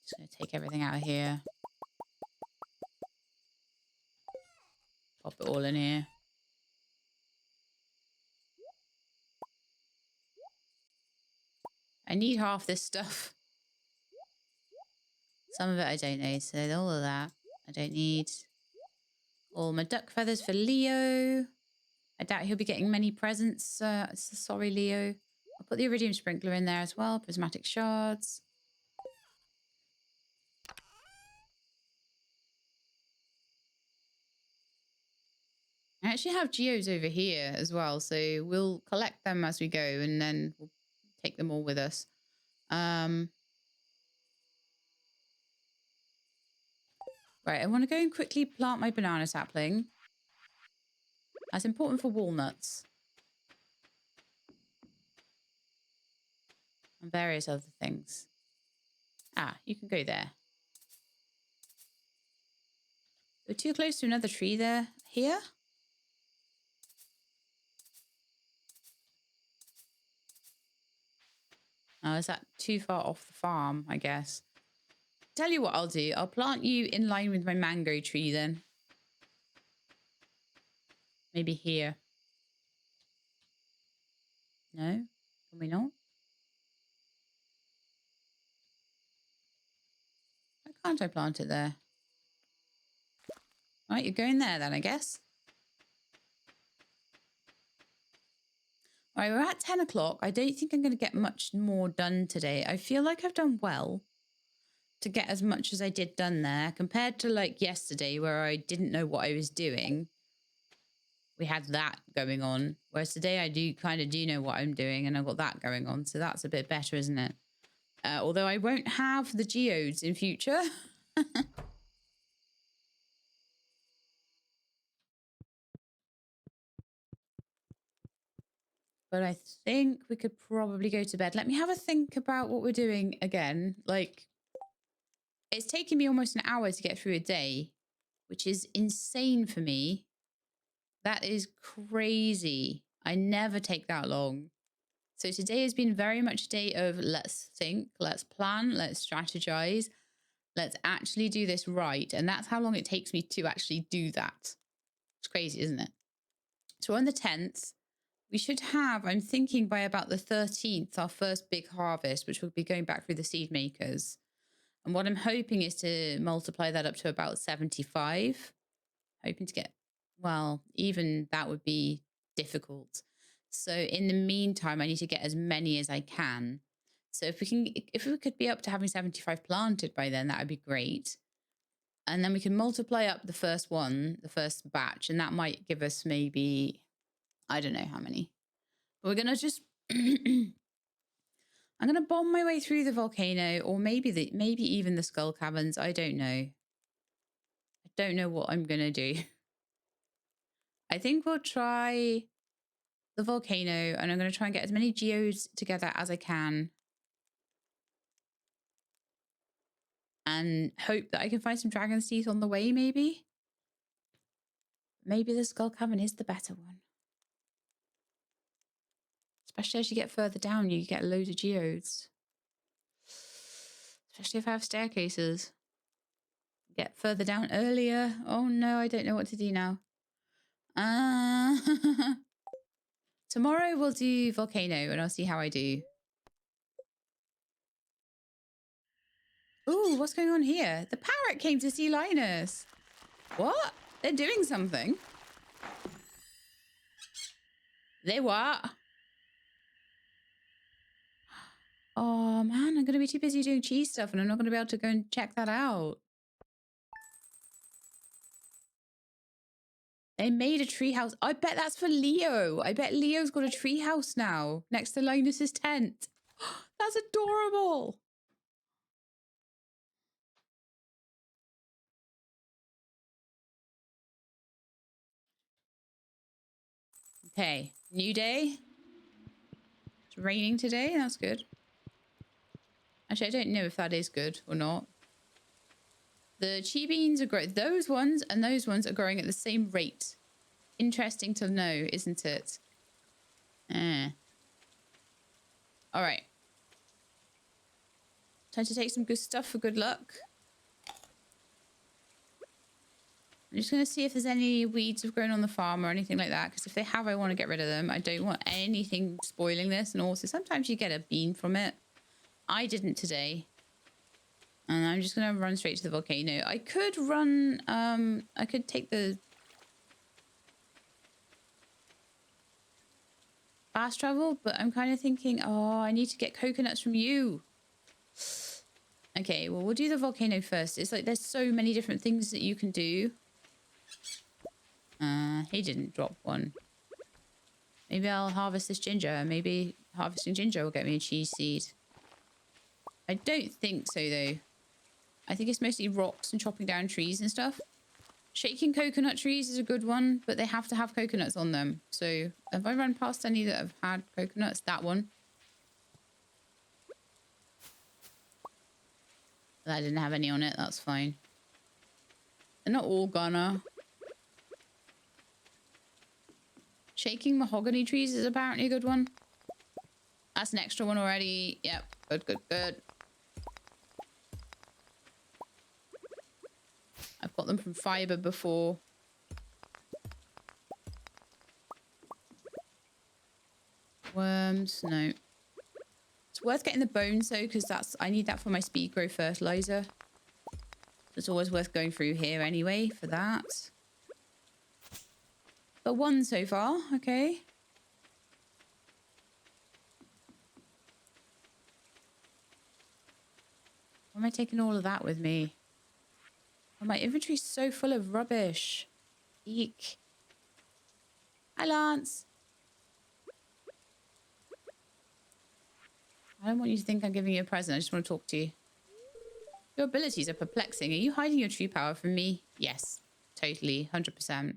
Just going to take everything out of here. Pop it all in here. I need half this stuff. Some of it I don't need, so all of that I don't need. All my duck feathers for Leo. I doubt he'll be getting many presents. Sorry, Leo. I'll put the iridium sprinkler in there as well. Prismatic shards. actually have geodes over here as well, so we'll collect them as we go, and then we'll take them all with us. Right, I want to go and quickly plant my banana sapling. That's important for walnuts. And various other things. Ah, you can go there. We're too close to another tree there. Here? Oh, is that too far off the farm, I guess? Tell you what I'll do. I'll plant you in line with my mango tree then. Maybe here. No? Can we not? Why can't I plant it there? Right, you're going there then, I guess. All right, we're at 10 o'clock. I don't think I'm going to get much more done today. I feel like I've done well to get as much as I did done there compared to like yesterday where I didn't know what I was doing. We had that going on. Whereas today I do kind of know what I'm doing and I've got that going on. So that's a bit better, isn't it? Although I won't have the geodes in future. But I think we could probably go to bed. Let me have a think about what we're doing again. Like, it's taken me almost an hour to get through a day, which is insane for me. That is crazy. I never take that long. So today has been very much a day of let's think, let's plan, let's strategize, let's actually do this right. And that's how long it takes me to actually do that. It's crazy, isn't it? So on the 10th, we should have, I'm thinking by about the 13th, our first big harvest, which will be going back through the seed makers. And what I'm hoping is to multiply that up to about 75. Hoping to get, well, even that would be difficult. So in the meantime, I need to get as many as I can. So if we could be up to having 75 planted by then, that would be great. And then we can multiply up the first one, the first batch, and that might give us maybe, I don't know how many. But we're gonna just I'm gonna bomb my way through the volcano, or maybe even the skull caverns. I don't know. I don't know what I'm gonna do. I think we'll try the volcano, and I'm going to try and get as many geodes together as I can. And hope that I can find some dragon's teeth on the way, maybe. Maybe the skull cavern is the better one. Especially as you get further down, you get loads of geodes. Especially if I have staircases. Get further down earlier. Oh no, I don't know what to do now. Tomorrow we'll do volcano and I'll see how I do. Ooh, what's going on here? The parrot came to see Linus. What? They're doing something. They what? Oh man, I'm going to be too busy doing cheese stuff and I'm not going to be able to go and check that out. They made a treehouse. I bet that's for Leo. I bet Leo's got a treehouse now next to Linus's tent. That's adorable. Okay, new day. It's raining today. That's good. Actually, I don't know if that is good or not. The chi beans are growing. Those ones and those ones are growing at the same rate. Interesting to know, isn't it? All right. Time to take some good stuff for good luck. I'm just going to see if there's any weeds have grown on the farm or anything like that. Because if they have, I want to get rid of them. I don't want anything spoiling this. And also, sometimes you get a bean from it. I didn't today. And I'm just going to run straight to the volcano. I could run... I could take the... fast travel. But I'm kind of thinking, oh, I need to get coconuts from you. Okay, well, we'll do the volcano first. It's like there's so many different things that you can do. He didn't drop one. Maybe I'll harvest this ginger. Maybe harvesting ginger will get me a cheese seed. I don't think so, though. I think it's mostly rocks and chopping down trees and stuff. Shaking coconut trees is a good one, but they have to have coconuts on them. So have I run past any that have had coconuts? That one. That didn't have any on it. That's fine. They're not all gonna. Shaking mahogany trees is apparently a good one. That's an extra one already. Yep. Good, good, good. I've got them from fiber before. Worms, no. It's worth getting the bones though, because I need that for my speed growth fertilizer. So it's always worth going through here anyway for that. But one so far, okay. Why am I taking all of that with me? Oh, my inventory's so full of rubbish. Eek. Hi, Lance. I don't want you to think I'm giving you a present. I just want to talk to you. Your abilities are perplexing. Are you hiding your true power from me? Yes, totally, 100%.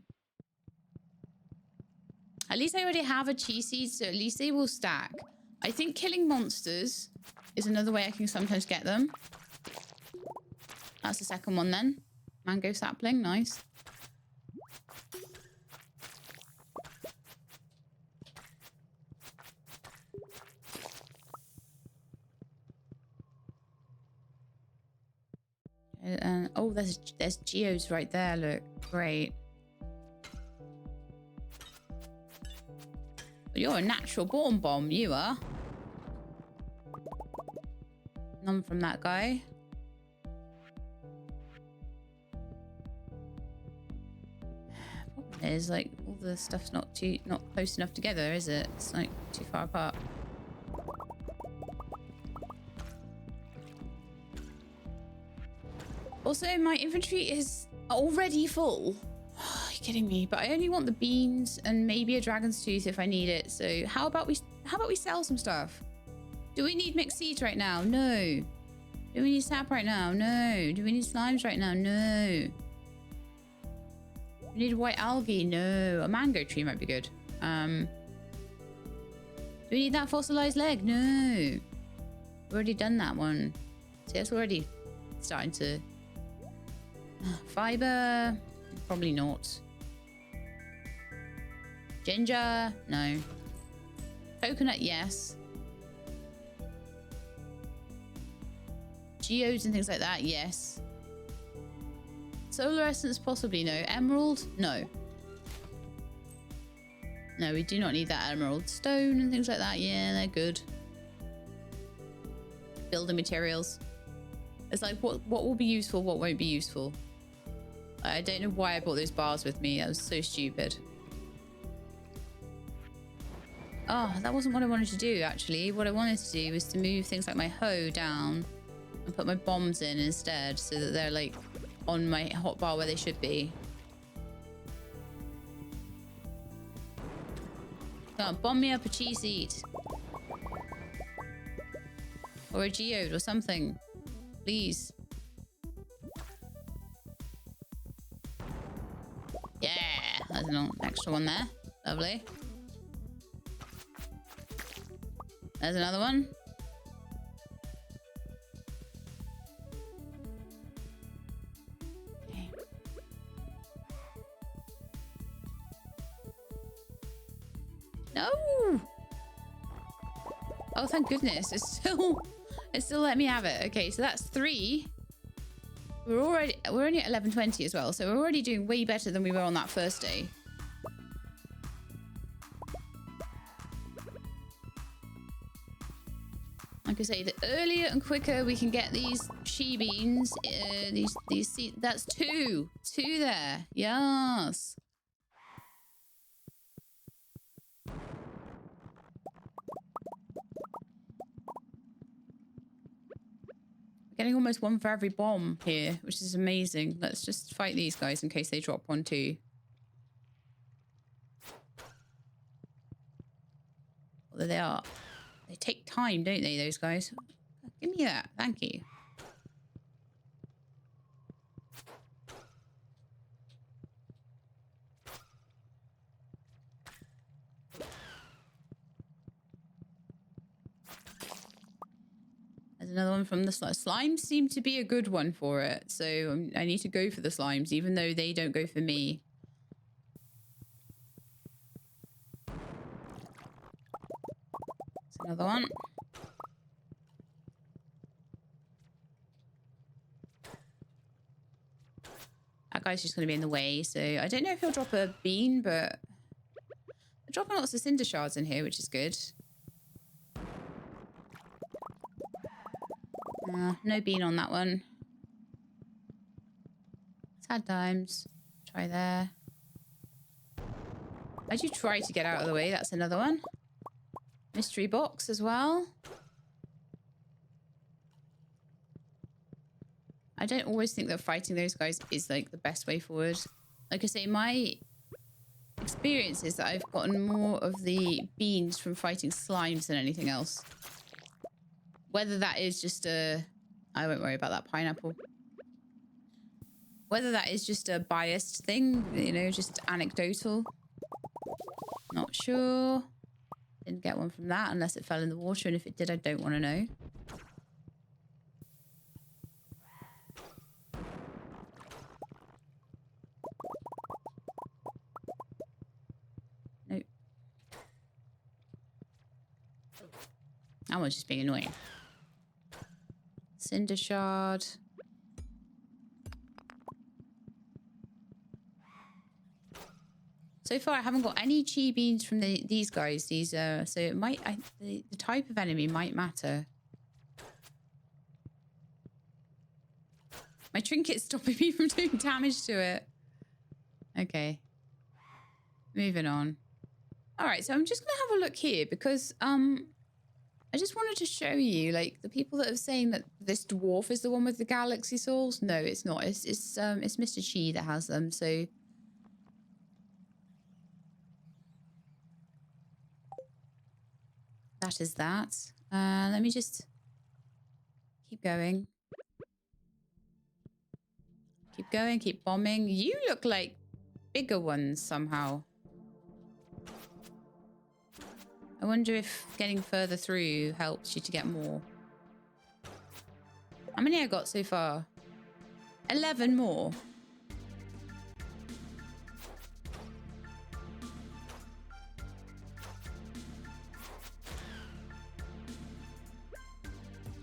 At least I already have a cheese seed, so at least they will stack. I think killing monsters is another way I can sometimes get them. That's the second one then. Mango sapling, nice. Oh, there's geodes right there, look. Great. You're a natural born bomb, you are. None from that guy. Problem is, like, all the stuff's not close enough together, is it? It's like too far apart. Also, my inventory is already full. Are you kidding me? But I only want the beans and maybe a dragon's tooth if I need it. So how about we sell some stuff? Do we need mixed seeds right now? No. Do we need sap right now? No. Do we need slimes right now? No. We need white algae? No. A mango tree might be good. Do we need that fossilized leg? No. We've already done that one. See, it's already starting to... Fiber? Probably not. Ginger? No. Coconut? Yes. Geodes and things like that? Yes. Solar essence? Possibly no. Emerald? No. No, we do not need that emerald. Stone and things like that? Yeah, they're good. Building materials. It's like, what will be useful, what won't be useful? I don't know why I brought those bars with me. That was so stupid. Oh, that wasn't what I wanted to do, actually. What I wanted to do was to move things like my hoe down and put my bombs in instead so that they're, like, on my hotbar where they should be. Come on, bomb me up a cheese seed. Or a geode or something. Please. Yeah, there's an extra one there. Lovely. There's another one. Okay. No! Oh, thank goodness. It still let me have it. Okay, so that's 3. We're only at 11:20 as well, so we're already doing way better than we were on that first day. Like I say, the earlier and quicker we can get these chi beans, these seeds, that's 2 there. Yes. Getting almost 1 for every bomb here, which is amazing. Let's just fight these guys in case they drop one too. They take time, don't they, those guys? Give me that. Thank you. There's another one from the slime. Slimes seem to be a good one for it. So I need to go for the slimes, even though they don't go for me. There's another one. That guy's just going to be in the way. So I don't know if he'll drop a bean, but they're dropping lots of cinder shards in here, which is good. No bean on that one. Sad times. Try there. I do try to get out of the way. That's another one. Mystery box as well. I don't always think that fighting those guys is like the best way forward. Like I say, my experience is that I've gotten more of the beans from fighting slimes than anything else. Whether that is just a... I won't worry about that pineapple. Whether that is just a biased thing, you know, just anecdotal. Not sure. Didn't get one from that unless it fell in the water. And if it did, I don't want to know. Nope. That one's just being annoying. Cinder shard. So far, I haven't got any chi beans from these guys. These so it might the type of enemy might matter. My trinket's stopping me from doing damage to it. Okay, moving on. All right, so I'm just gonna have a look here because I just wanted to show you, like, the people that are saying that this dwarf is the one with the galaxy souls. No, it's not. It's Mr. Chi that has them. So that is that. Let me just keep going. Keep going. Keep bombing. You look like bigger ones somehow. I wonder if getting further through helps you to get more. How many I got so far? 11 more.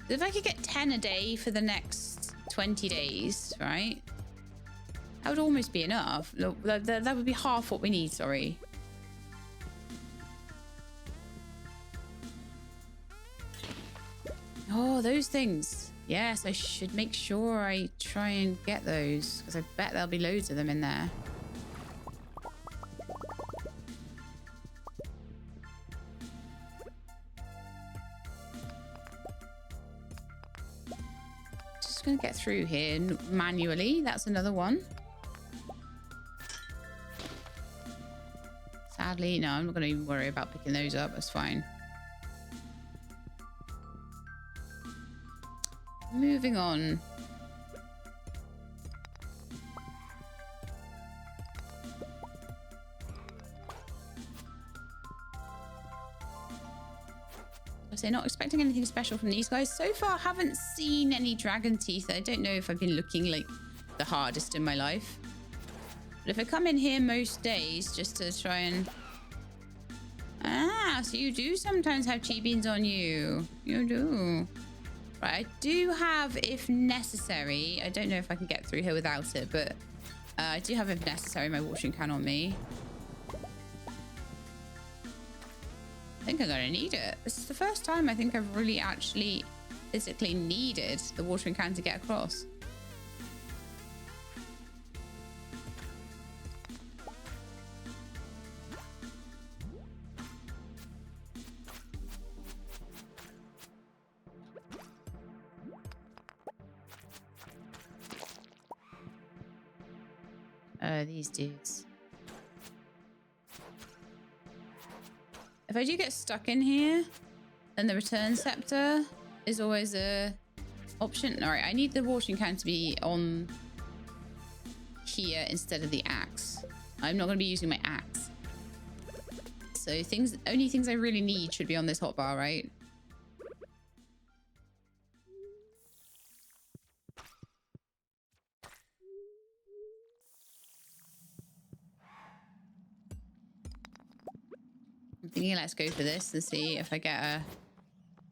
If I could get 10 a day for the next 20 days, right? That would almost be enough. That would be half what we need, sorry. Oh, those things. Yes, I should make sure I try and get those because I bet there'll be loads of them in there. Just gonna get through here manually. That's another one. Sadly, no, I'm not gonna even worry about picking those up. That's fine. Moving on. I say not expecting anything special from these guys. So far, haven't seen any dragon teeth. I don't know if I've been looking like the hardest in my life. But if I come in here most days just to try and... Ah, so you do sometimes have chi beans on you. You do. Right, I do have, if necessary, I don't know if I can get through here without it, but I do have, if necessary, my watering can on me. I think I'm gonna need it. This is the first time I think I've really actually physically needed the watering can to get across. These dudes. If I do get stuck in here, then the return scepter is always a option. All right, I need the watering can to be on here instead of the axe. I'm not going to be using my axe. So only things I really need should be on this hotbar, right? I'm thinking let's go for this and see if I get a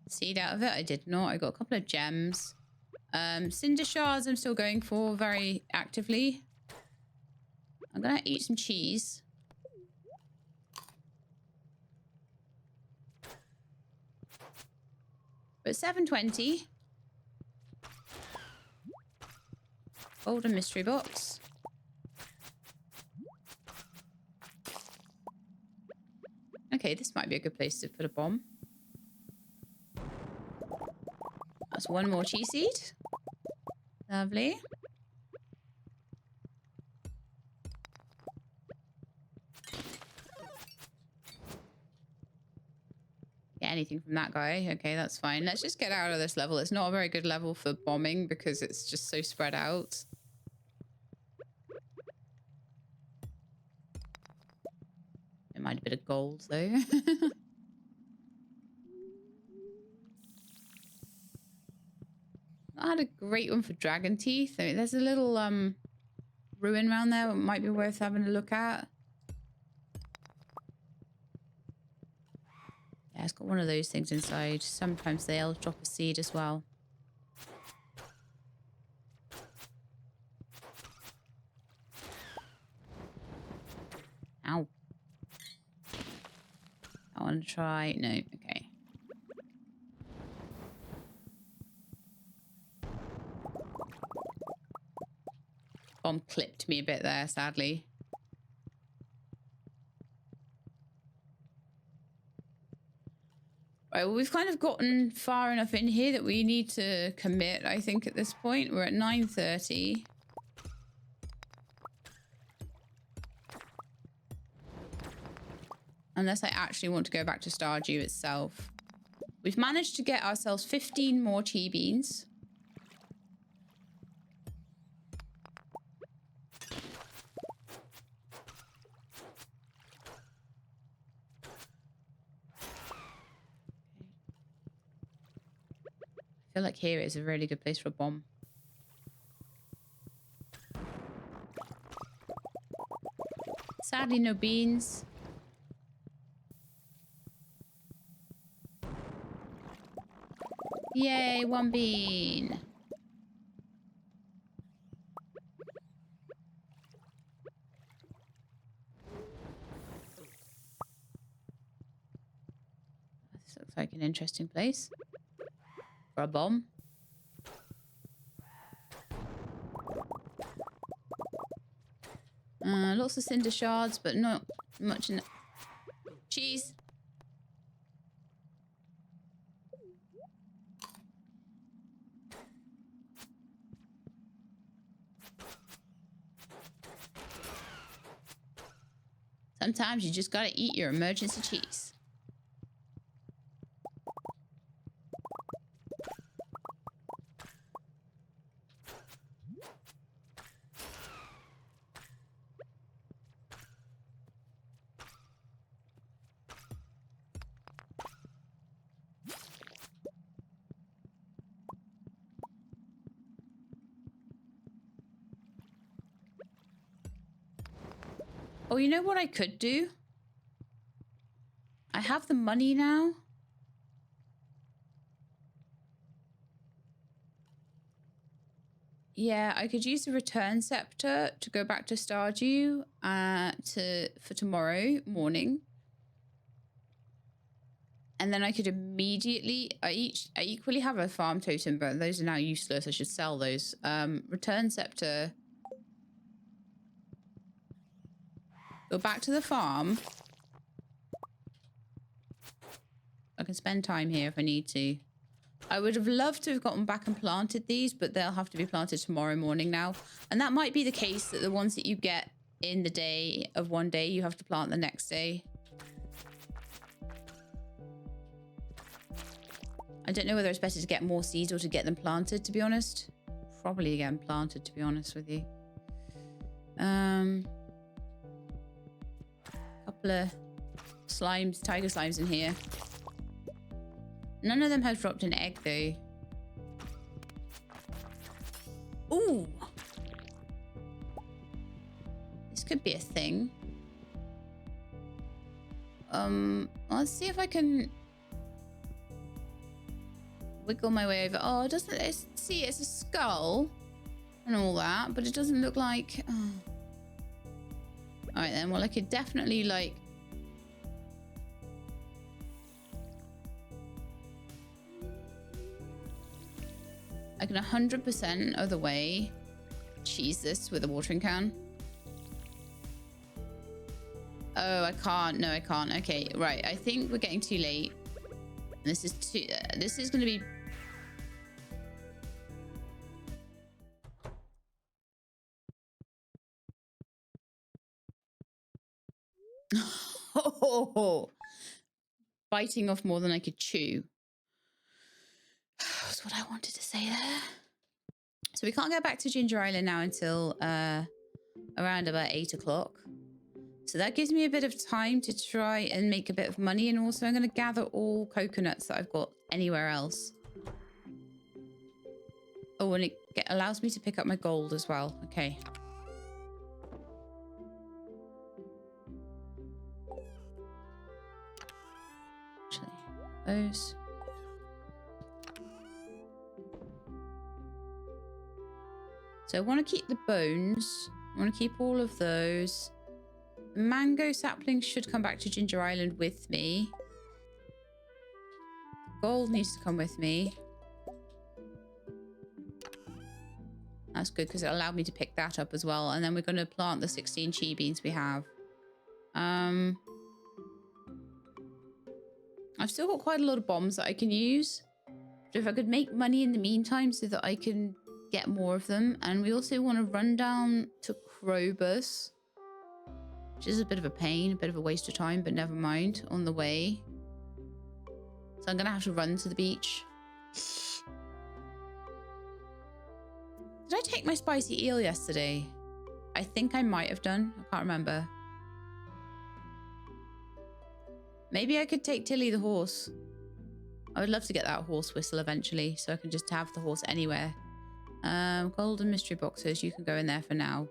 seed out of it. I did not. I got a couple of gems. Cinder shards I'm still going for very actively. I'm going to eat some cheese. But 720. Golden mystery box. Okay, this might be a good place to put a bomb. That's one more cheese seed. Lovely. Get anything from that guy. Okay, that's fine. Let's just get out of this level. It's not a very good level for bombing because it's just so spread out. It might a bit of gold though. I had a great one for dragon teeth. I mean, there's a little ruin around there that might be worth having a look at. Yeah, it's got one of those things inside. Sometimes they'll drop a seed as well. Ow. I want to try. No, okay. Bomb clipped me a bit there, sadly. Right, well, we've kind of gotten far enough in here that we need to commit, I think, at this point. We're at 9:30. Unless I actually want to go back to Stardew itself. We've managed to get ourselves 15 more chi beans. I feel like here is a really good place for a bomb. Sadly, no beans. Yay, one bean. This looks like an interesting place for a bomb. Lots of cinder shards, but not much in cheese. Sometimes you just gotta eat your emergency cheese. Oh, you know what I could do? I have the money now. Yeah, I could use the return scepter to go back to Stardew for tomorrow morning. And then I could immediately... I equally have a farm totem, but those are now useless. I should sell those. Return scepter... Go back to the farm. I can spend time here if I need to. I would have loved to have gotten back and planted these, but they'll have to be planted tomorrow morning now. And that might be the case that the ones that you get in the day of one day, you have to plant the next day. I don't know whether it's better to get more seeds or to get them planted, to be honest. Probably get them planted, to be honest with you. Couple of slimes, tiger slimes in here. None of them has dropped an egg, though. Ooh! This could be a thing. Let's see if I can wiggle my way over. Oh, it doesn't. See, it's a skull and all that, but it doesn't look like. Oh. All right then. Well, I could definitely like. I can 100% of the way cheese this with a watering can. Oh, I can't. No, I can't. Okay, right. I think we're getting too late. This is too. This is going to be. Oh, biting off more than I could chew. That's what I wanted to say there. So we can't go back to Ginger Island now until around about 8 o'clock. So that gives me a bit of time to try and make a bit of money. And also I'm going to gather all coconuts that I've got anywhere else. Oh, and it allows me to pick up my gold as well. Okay. Actually, those. So I want to keep the bones. I want to keep all of those. The mango saplings should come back to Ginger Island with me. Gold needs to come with me. That's good because it allowed me to pick that up as well. And then we're going to plant the 16 chi beans we have. I've still got quite a lot of bombs that I can use. But if I could make money in the meantime so that I can get more of them. And we also want to run down to Krobus, which is a bit of a pain, a bit of a waste of time, but never mind, on the way. So I'm going to have to run to the beach. Did I take my spicy eel yesterday? I think I might have done. I can't remember. Maybe I could take Tilly the horse. I would love to get that horse whistle eventually, so I can just have the horse anywhere. Golden mystery boxes, you can go in there for now.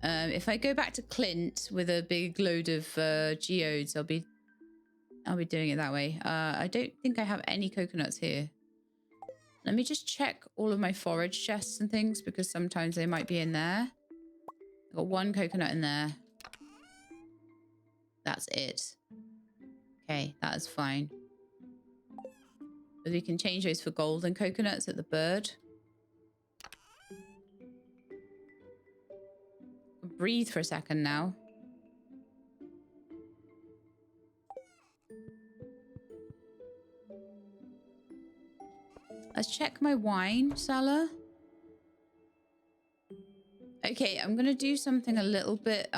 If I go back to Clint with a big load of geodes, I'll be doing it that way. I don't think I have any coconuts here. Let me just check all of my forage chests and things because sometimes they might be in there. I've got one coconut in there. That's it. Okay, that is fine. But we can change those for golden coconuts at the bird. Breathe for a second now. Let's check my wine cellar. Okay, I'm gonna do something a little bit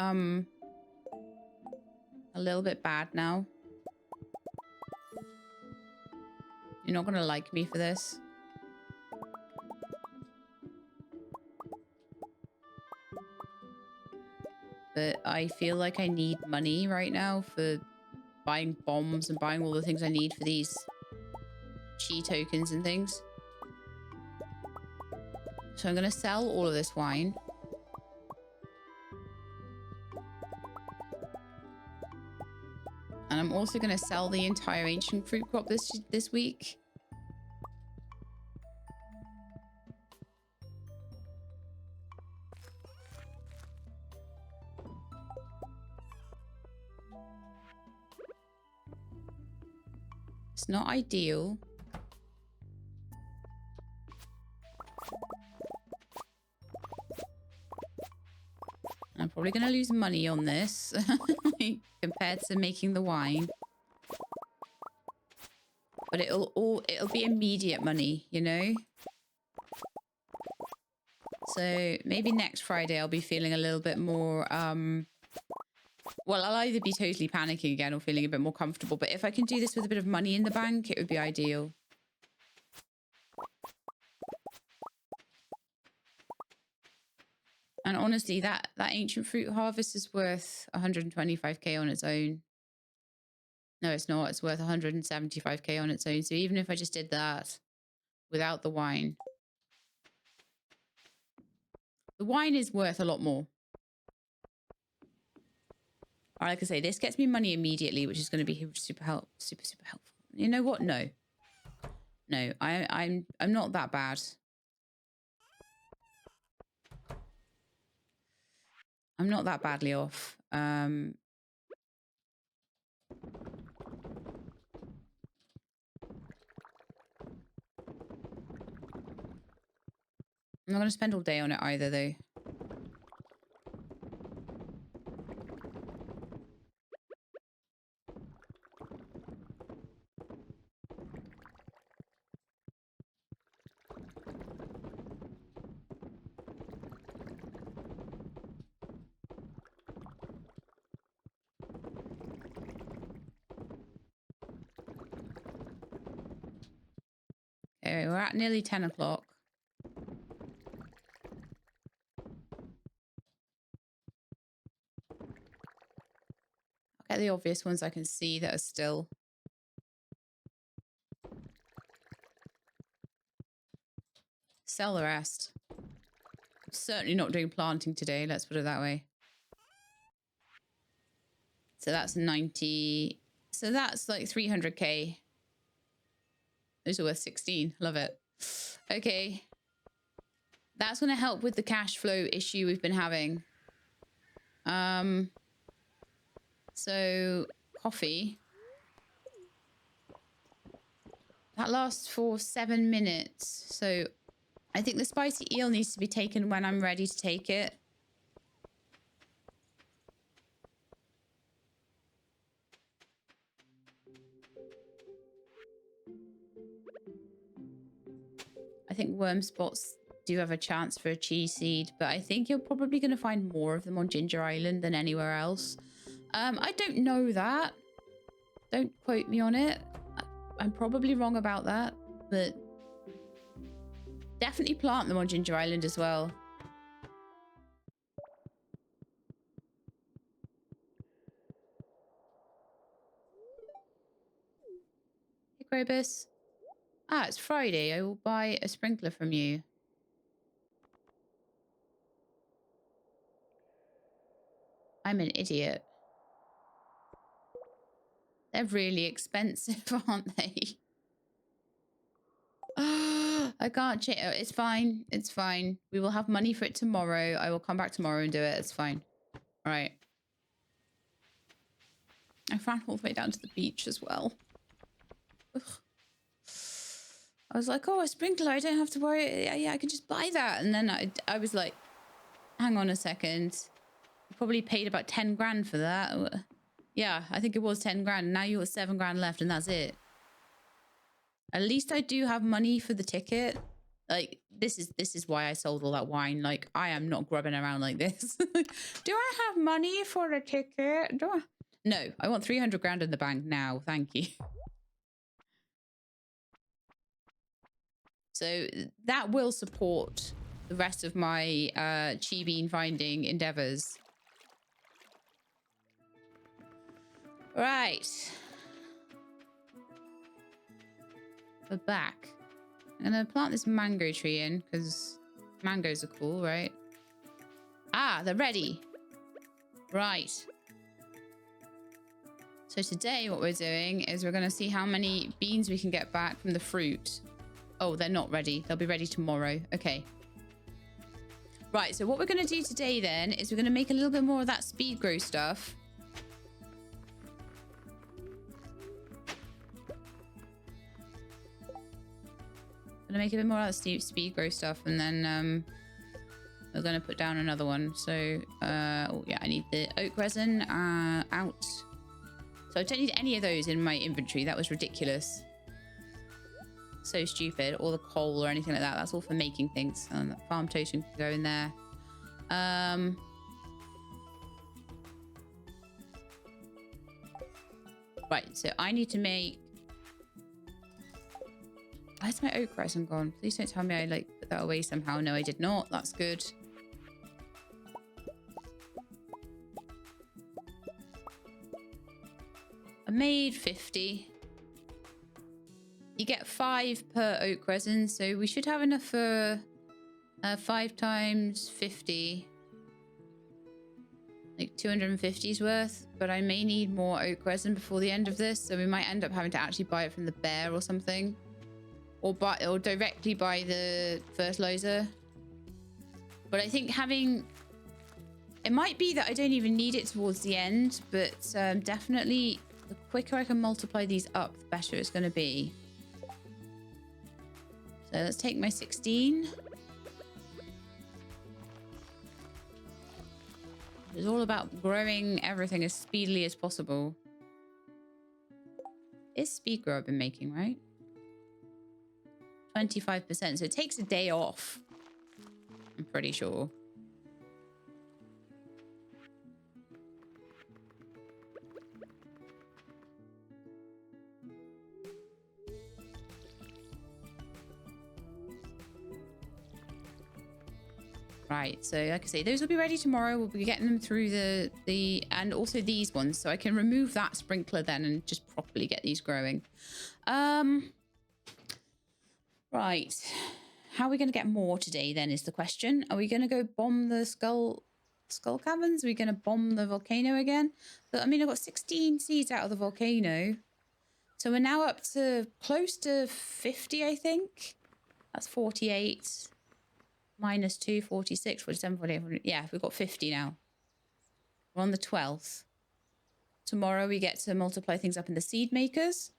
bad now. You're not gonna like me for this. But I feel like I need money right now for buying bombs and buying all the things I need for these chi tokens and things. So I'm going to sell all of this wine. And I'm also going to sell the entire ancient fruit crop this week. It's not ideal. I'm probably going to lose money on this compared to making the wine. But it'll be immediate money, you know? So maybe next Friday I'll be feeling a little bit more well, I'll either be totally panicking again or feeling a bit more comfortable. But if I can do this with a bit of money in the bank, it would be ideal. And honestly, that ancient fruit harvest is worth 125k on its own. No, it's not. It's worth 175k on its own. So even if I just did that without the wine is worth a lot more. Or like I say, this gets me money immediately, which is going to be super helpful. You know what? No, I'm not that bad. I'm not that badly off. I'm not going to spend all day on it either, though. Okay, we're at nearly 10 o'clock. I'll get the obvious ones I can see that are still. Sell the rest. Certainly not doing planting today, let's put it that way. So that's 90. So that's like 300k. Those are worth 16. Love it. Okay. That's going to help with the cash flow issue we've been having. So coffee. That lasts for 7 minutes. So I think the spicy eel needs to be taken when I'm ready to take it. I think worm spots do have a chance for a cheese seed, but I think you're probably going to find more of them on Ginger Island than anywhere else. I don't know that. Don't quote me on it. I'm probably wrong about that, but definitely plant them on Ginger Island as well. Hey, Grobus. Ah, it's Friday. I will buy a sprinkler from you. I'm an idiot. They're really expensive, aren't they? I can't change. It's fine. It's fine. We will have money for it tomorrow. I will come back tomorrow and do it. It's fine. All right. I ran all the way down to the beach as well. Ugh. I was like, oh, a sprinkler. I don't have to worry. Yeah, I can just buy that. And then I was like, hang on a second. You probably paid about 10 grand for that. Yeah, I think it was 10 grand. Now you got 7 grand left and that's it. At least I do have money for the ticket. Like, this is why I sold all that wine. Like, I am not grubbing around like this. Do I have money for the ticket? Do I? No, I want 300 grand in the bank now. Thank you. So that will support the rest of my chi bean finding endeavors. Right. We're back. I'm going to plant this mango tree in because mangoes are cool, right? Ah, they're ready. Right. So today what we're doing is we're going to see how many beans we can get back from the fruit. Oh, they're not ready. They'll be ready tomorrow. Okay. Right, so what we're going to do today then is we're going to make a little bit more of that speed grow stuff. I'm going to make a bit more of that speed grow stuff and then we're going to put down another one. So, oh yeah, I need the oak resin out. So I don't need any of those in my inventory. That was ridiculous. So stupid. Or the coal or anything like that. That's all for making things. And farm toasting can go in there. Right, so I need to make... Where's my oak resin gone? Please don't tell me I like put that away somehow. No, I did not. That's good. made 50. You get 5 per oak resin, so we should have enough for 5 times 50. Like 250's worth, but I may need more oak resin before the end of this, so we might end up having to actually buy it from the bear or something. Or directly buy the fertilizer. But I think it might be that I don't even need it towards the end, but definitely the quicker I can multiply these up, the better it's going to be. So let's take my 16. It's all about growing everything as speedily as possible. Is speed grow I've been making, right? 25%. So it takes a day off. I'm pretty sure. Right, so like I say, those will be ready tomorrow. We'll be getting them through the and also these ones, so I can remove that sprinkler then and just properly get these growing. Right, how are we going to get more today then is the question. Are we going to go bomb the skull caverns? Are we going to bomb the volcano again? But I mean, I've got 16 seeds out of the volcano, so we're now up to close to 50, I think. That's 48. Minus 2, 46, 47, 48. Yeah, we've got 50 now. We're on the 12th. Tomorrow we get to multiply things up in the seed makers.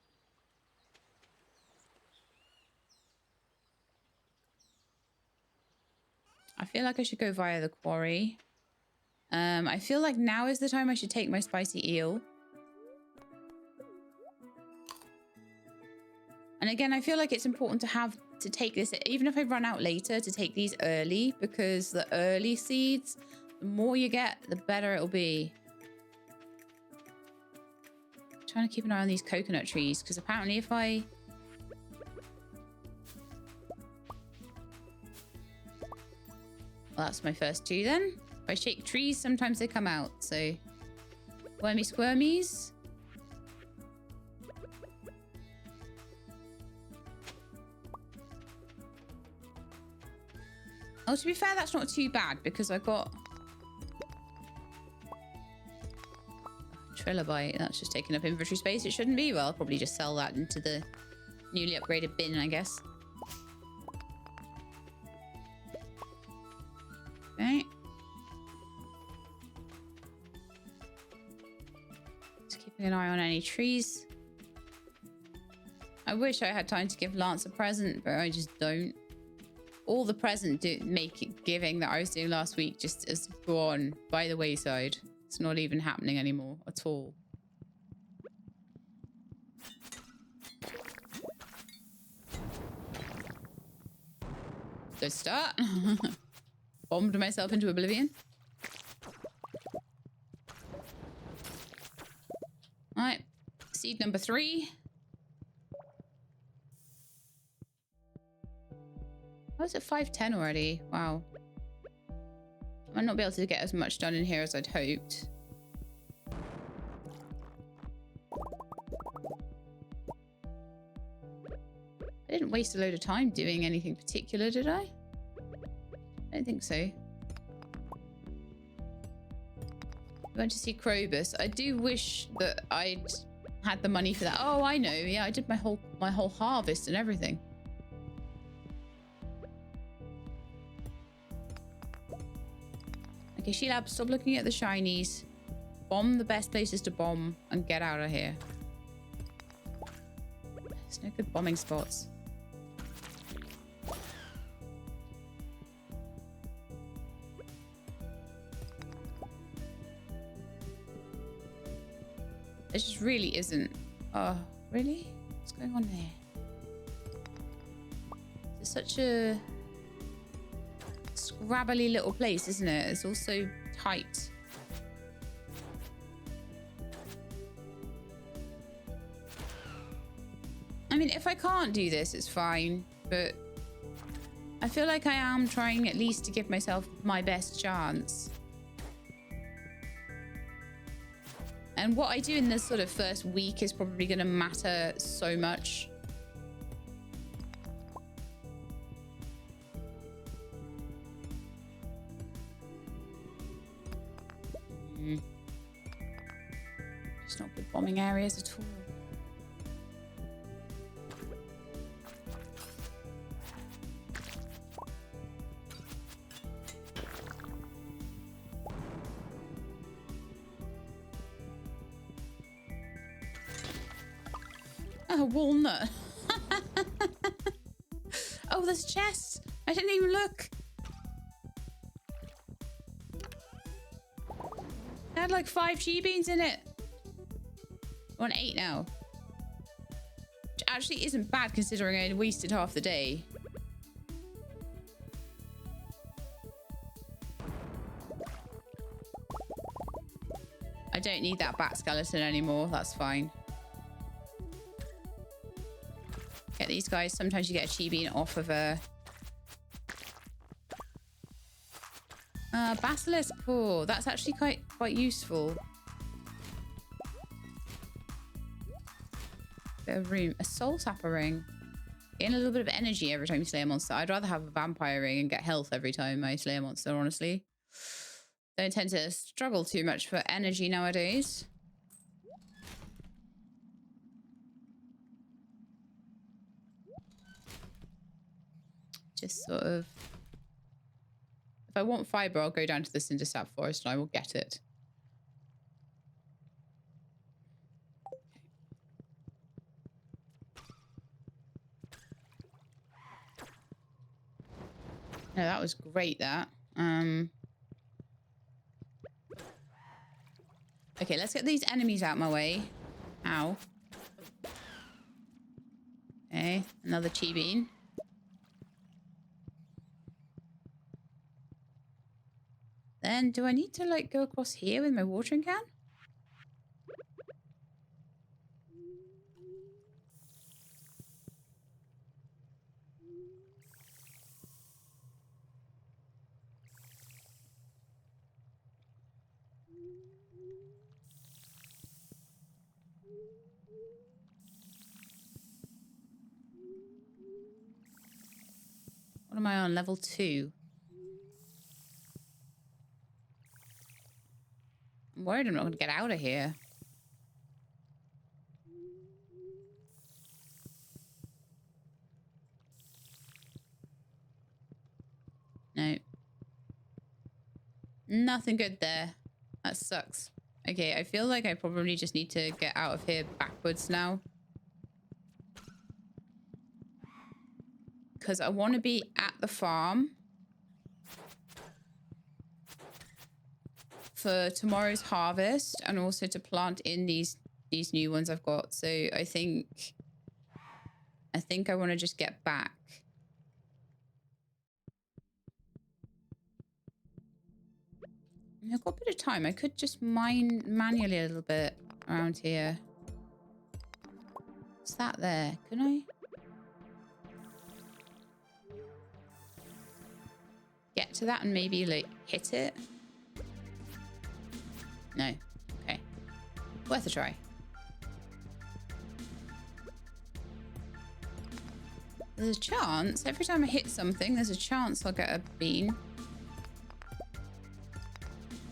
I feel like I should go via the quarry. I feel like now is the time I should take my spicy eel. And again, I feel like it's important to take this, even if I run out later, to take these early, because the early seeds, the more you get, the better it'll be. I'm trying to keep an eye on these coconut trees, because apparently if I... Well, that's my first 2 then. If I shake trees, sometimes they come out, so... Squirmy squirmies. Oh, to be fair, that's not too bad because I got trilobite. That's just taking up inventory space. It shouldn't be. Well, I'll probably just sell that into the newly upgraded bin, I guess. Okay. Just keeping an eye on any trees. I wish I had time to give Lance a present, but I just don't. All the present giving that I was doing last week just has gone by the wayside. It's not even happening anymore at all. Good start. Bombed myself into oblivion. All right, seed number 3. Oh, it's at 5:10 already. Wow. I might not be able to get as much done in here as I'd hoped. I didn't waste a load of time doing anything particular, did I? I don't think so. I went to see Krobus. I do wish that I'd had the money for that. Oh, I know. Yeah, I did my whole harvest and everything. Okay, Sheilab, stop looking at the shinies. Bomb the best places to bomb and get out of here. There's no good bombing spots. There just really isn't. Oh, really? What's going on there? It's such a scrabbly little place, isn't it? It's also tight. I mean, if I can't do this, it's fine, but I feel like I am trying at least to give myself my best chance. And what I do in this sort of first week is probably going to matter so much. Just not good bombing areas at all. A walnut. Oh, there's a chest. I didn't even look. It had like 5 G beans in it. I want 8 now. Which actually isn't bad considering I wasted half the day. I don't need that bat skeleton anymore. That's fine. Get these guys. Sometimes you get a chi bean off of a basilisk. Oh, that's actually quite useful. Bit of room. A soul sapper ring. Gain a little bit of energy every time you slay a monster. I'd rather have a vampire ring and get health every time I slay a monster, honestly. Don't tend to struggle too much for energy nowadays. Just sort of... If I want fiber, I'll go down to the Cindersap Forest and I will get it. No, that was great, that. Okay, let's get these enemies out my way. Ow. Okay, another chi bean. Then, do I need to, like, go across here with my watering can? What am I on? Level 2. I'm worried I'm not going to get out of here. No. Nothing good there. That sucks. Okay, I feel like I probably just need to get out of here backwards now. Because I want to be at the farm for tomorrow's harvest and also to plant in these new ones I've got. So I think I want to just get back. I've got a bit of time. I could just mine manually a little bit around here. What's that there? Can I get to that and maybe like hit it? No. Okay. Worth a try. There's a chance. Every time I hit something, there's a chance I'll get a bean.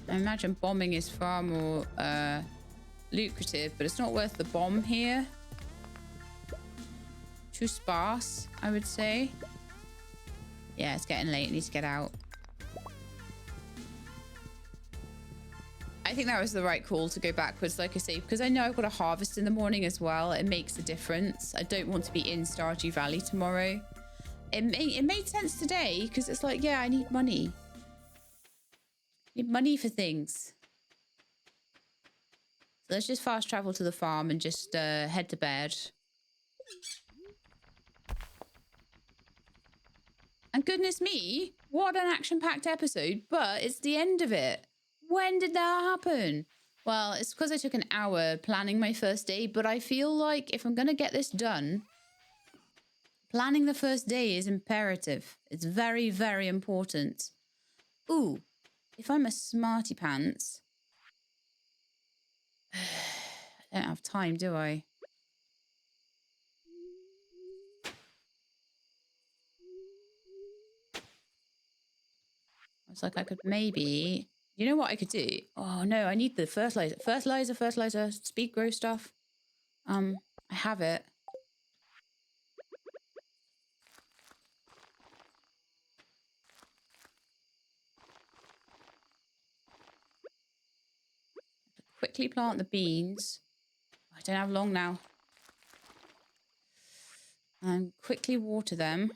I imagine bombing is far more lucrative, but it's not worth the bomb here. Too sparse, I would say. Yeah, it's getting late. I need to get out. I think that was the right call to go backwards, like I say, because I know I've got a harvest in the morning as well. It makes a difference. I don't want to be in Stardew Valley tomorrow. It made sense today because it's like, yeah, I need money. I need money for things. So let's just fast travel to the farm and just head to bed. And goodness me, what an action-packed episode, but it's the end of it. When did that happen? Well, it's because I took an hour planning my first day, but I feel like if I'm going to get this done, planning the first day is imperative. It's very, very important. Ooh, if I'm a smarty pants, I don't have time, do I? It's like I could maybe... You know what I could do? Oh, no, I need the fertilizer. Fertilizer, speed grow stuff. I have it. Quickly plant the beans. I don't have long now. And quickly water them.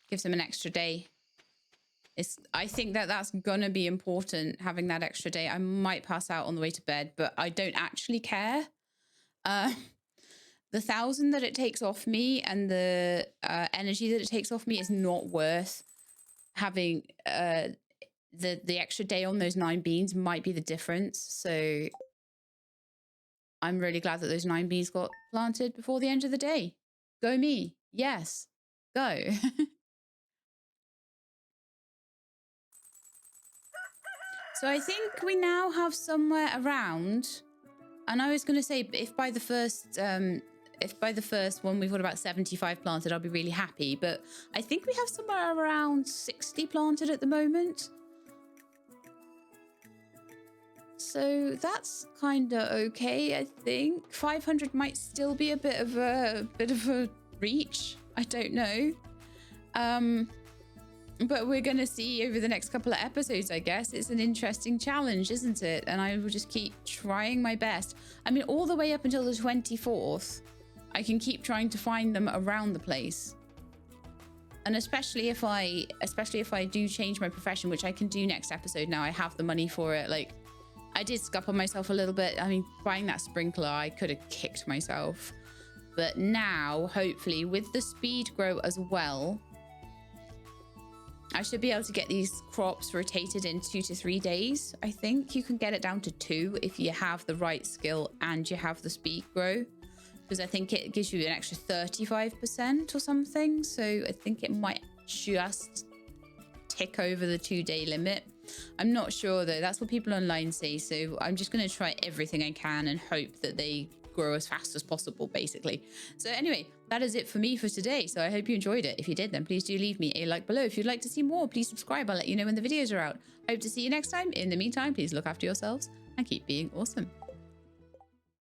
Gives them an extra day. I think that's gonna be important, having that extra day. I might pass out on the way to bed, but I don't actually care. The 1,000 that it takes off me and the energy that it takes off me is not worth having. The extra day on those 9 beans might be the difference. So I'm really glad that those 9 beans got planted before the end of the day. Go me. Yes. Go. So I think we now have somewhere around, and I was going to say if by the first one we've got about 75 planted, I'll be really happy. But I think we have somewhere around 60 planted at the moment. So that's kind of okay, I think. 500 might still be a bit of a reach. I don't know. But we're going to see over the next couple of episodes, I guess. It's an interesting challenge, isn't it? And I will just keep trying my best. I mean, all the way up until the 24th, I can keep trying to find them around the place. And especially if I do change my profession, which I can do next episode now. I have the money for it. Like, I did scupper myself a little bit. I mean, buying that sprinkler, I could have kicked myself. But now, hopefully, with the speed grow as well, I should be able to get these crops rotated in 2 to 3 days. I think you can get it down to 2 if you have the right skill and you have the speed grow, because I think it gives you an extra 35% or something. So I think it might just tick over the 2-day limit. I'm not sure though. That's what people online say. So I'm just going to try everything I can and hope that they grow as fast as possible, basically. So anyway, that is it for me for today. So I hope you enjoyed it. If you did, then please do leave me a like below. If you'd like to see more, please subscribe. I'll let you know when the videos are out. Hope to see you next time. In the meantime, please look after yourselves and keep being awesome.